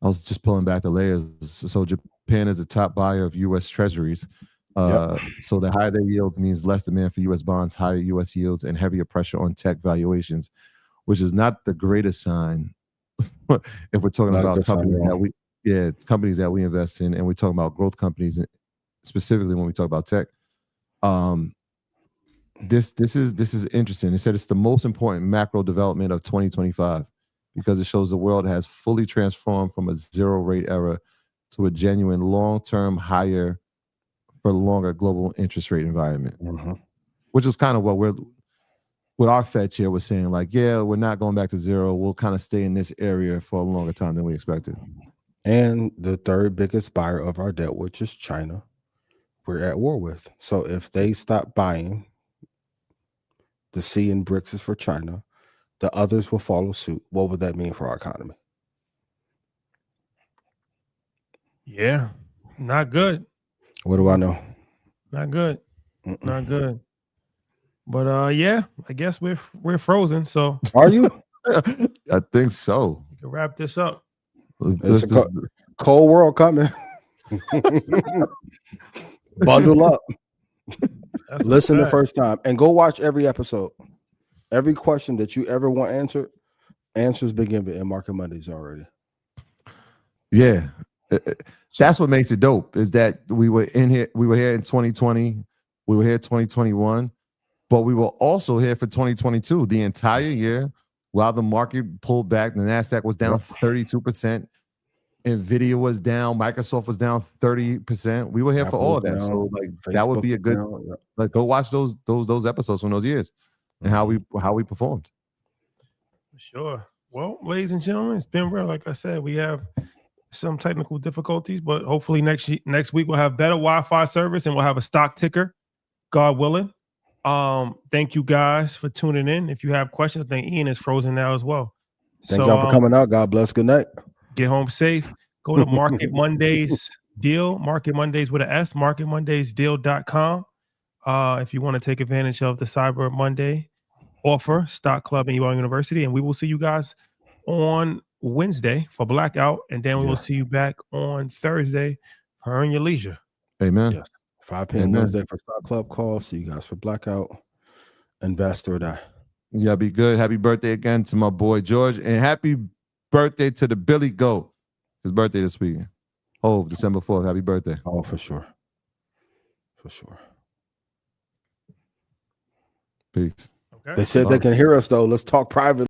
F: I was just pulling back the layers. So Japan is a top buyer of U.S. Treasuries. So the higher their yields means less demand for U.S. bonds, higher U.S. yields, and heavier pressure on tech valuations, which is not the greatest sign if we're talking about companies that we invest in, and we're talking about growth companies, specifically when we talk about tech. This is interesting. It said it's the most important macro development of 2025 because it shows the world has fully transformed from a zero rate era to a genuine long-term higher for longer global interest rate environment, which is kind of what our Fed chair was saying. Like, yeah, we're not going back to zero. We'll kind of stay in this area for a longer time than we expected.
B: And the third biggest buyer of our debt, which is China, we're at war with. So if they stop buying, the C in BRICS is for China, the others will follow suit. What would that mean for our economy?
A: Yeah, not good.
B: What do I know?
A: Not good. Not good. But yeah, I guess we're frozen. So
B: are you?
F: I think so.
A: We can wrap this up.
B: It's a cold world coming. Bundle up. Listen the first time and go watch every episode. Every question that you ever want answered, answers begin in Market Mondays already.
F: Yeah. That's what makes it dope, is that we were here in 2020, we were here 2021, but we were also here for 2022, the entire year, while the market pulled back. The NASDAQ was down 32%, Nvidia was down, Microsoft was down 30%. We were here for all of that. So like that would be a good go watch those episodes from those years and how we performed.
A: Sure. Well, ladies and gentlemen, it's been real. Like I said, we have some technical difficulties, but hopefully next week we'll have better Wi-Fi service and we'll have a stock ticker, God willing. Thank you guys for tuning in. If you have questions, I think Ian is frozen now as well.
B: Thank y'all for coming out. God bless. Good night.
A: Get home safe. Go to Market Mondays deal, Market Mondays with an S, marketmondaysdeal.com. If you want to take advantage of the Cyber Monday offer, Stock Club and EYL University, and we will see you guys on Wednesday for Blackout, and then we will see you back on Thursday for Earn Your Leisure.
F: Amen.
B: Yes. 5 p.m. Wednesday for Stock Club call. See you guys for Blackout. Invest or die.
F: Yeah, be good. Happy birthday again to my boy George, and happy birthday to the Billy Goat. His birthday this weekend. Oh, December 4th. Happy birthday.
B: Oh, for sure. For sure.
F: Peace.
B: Okay. They said they can hear us though. Let's talk privately.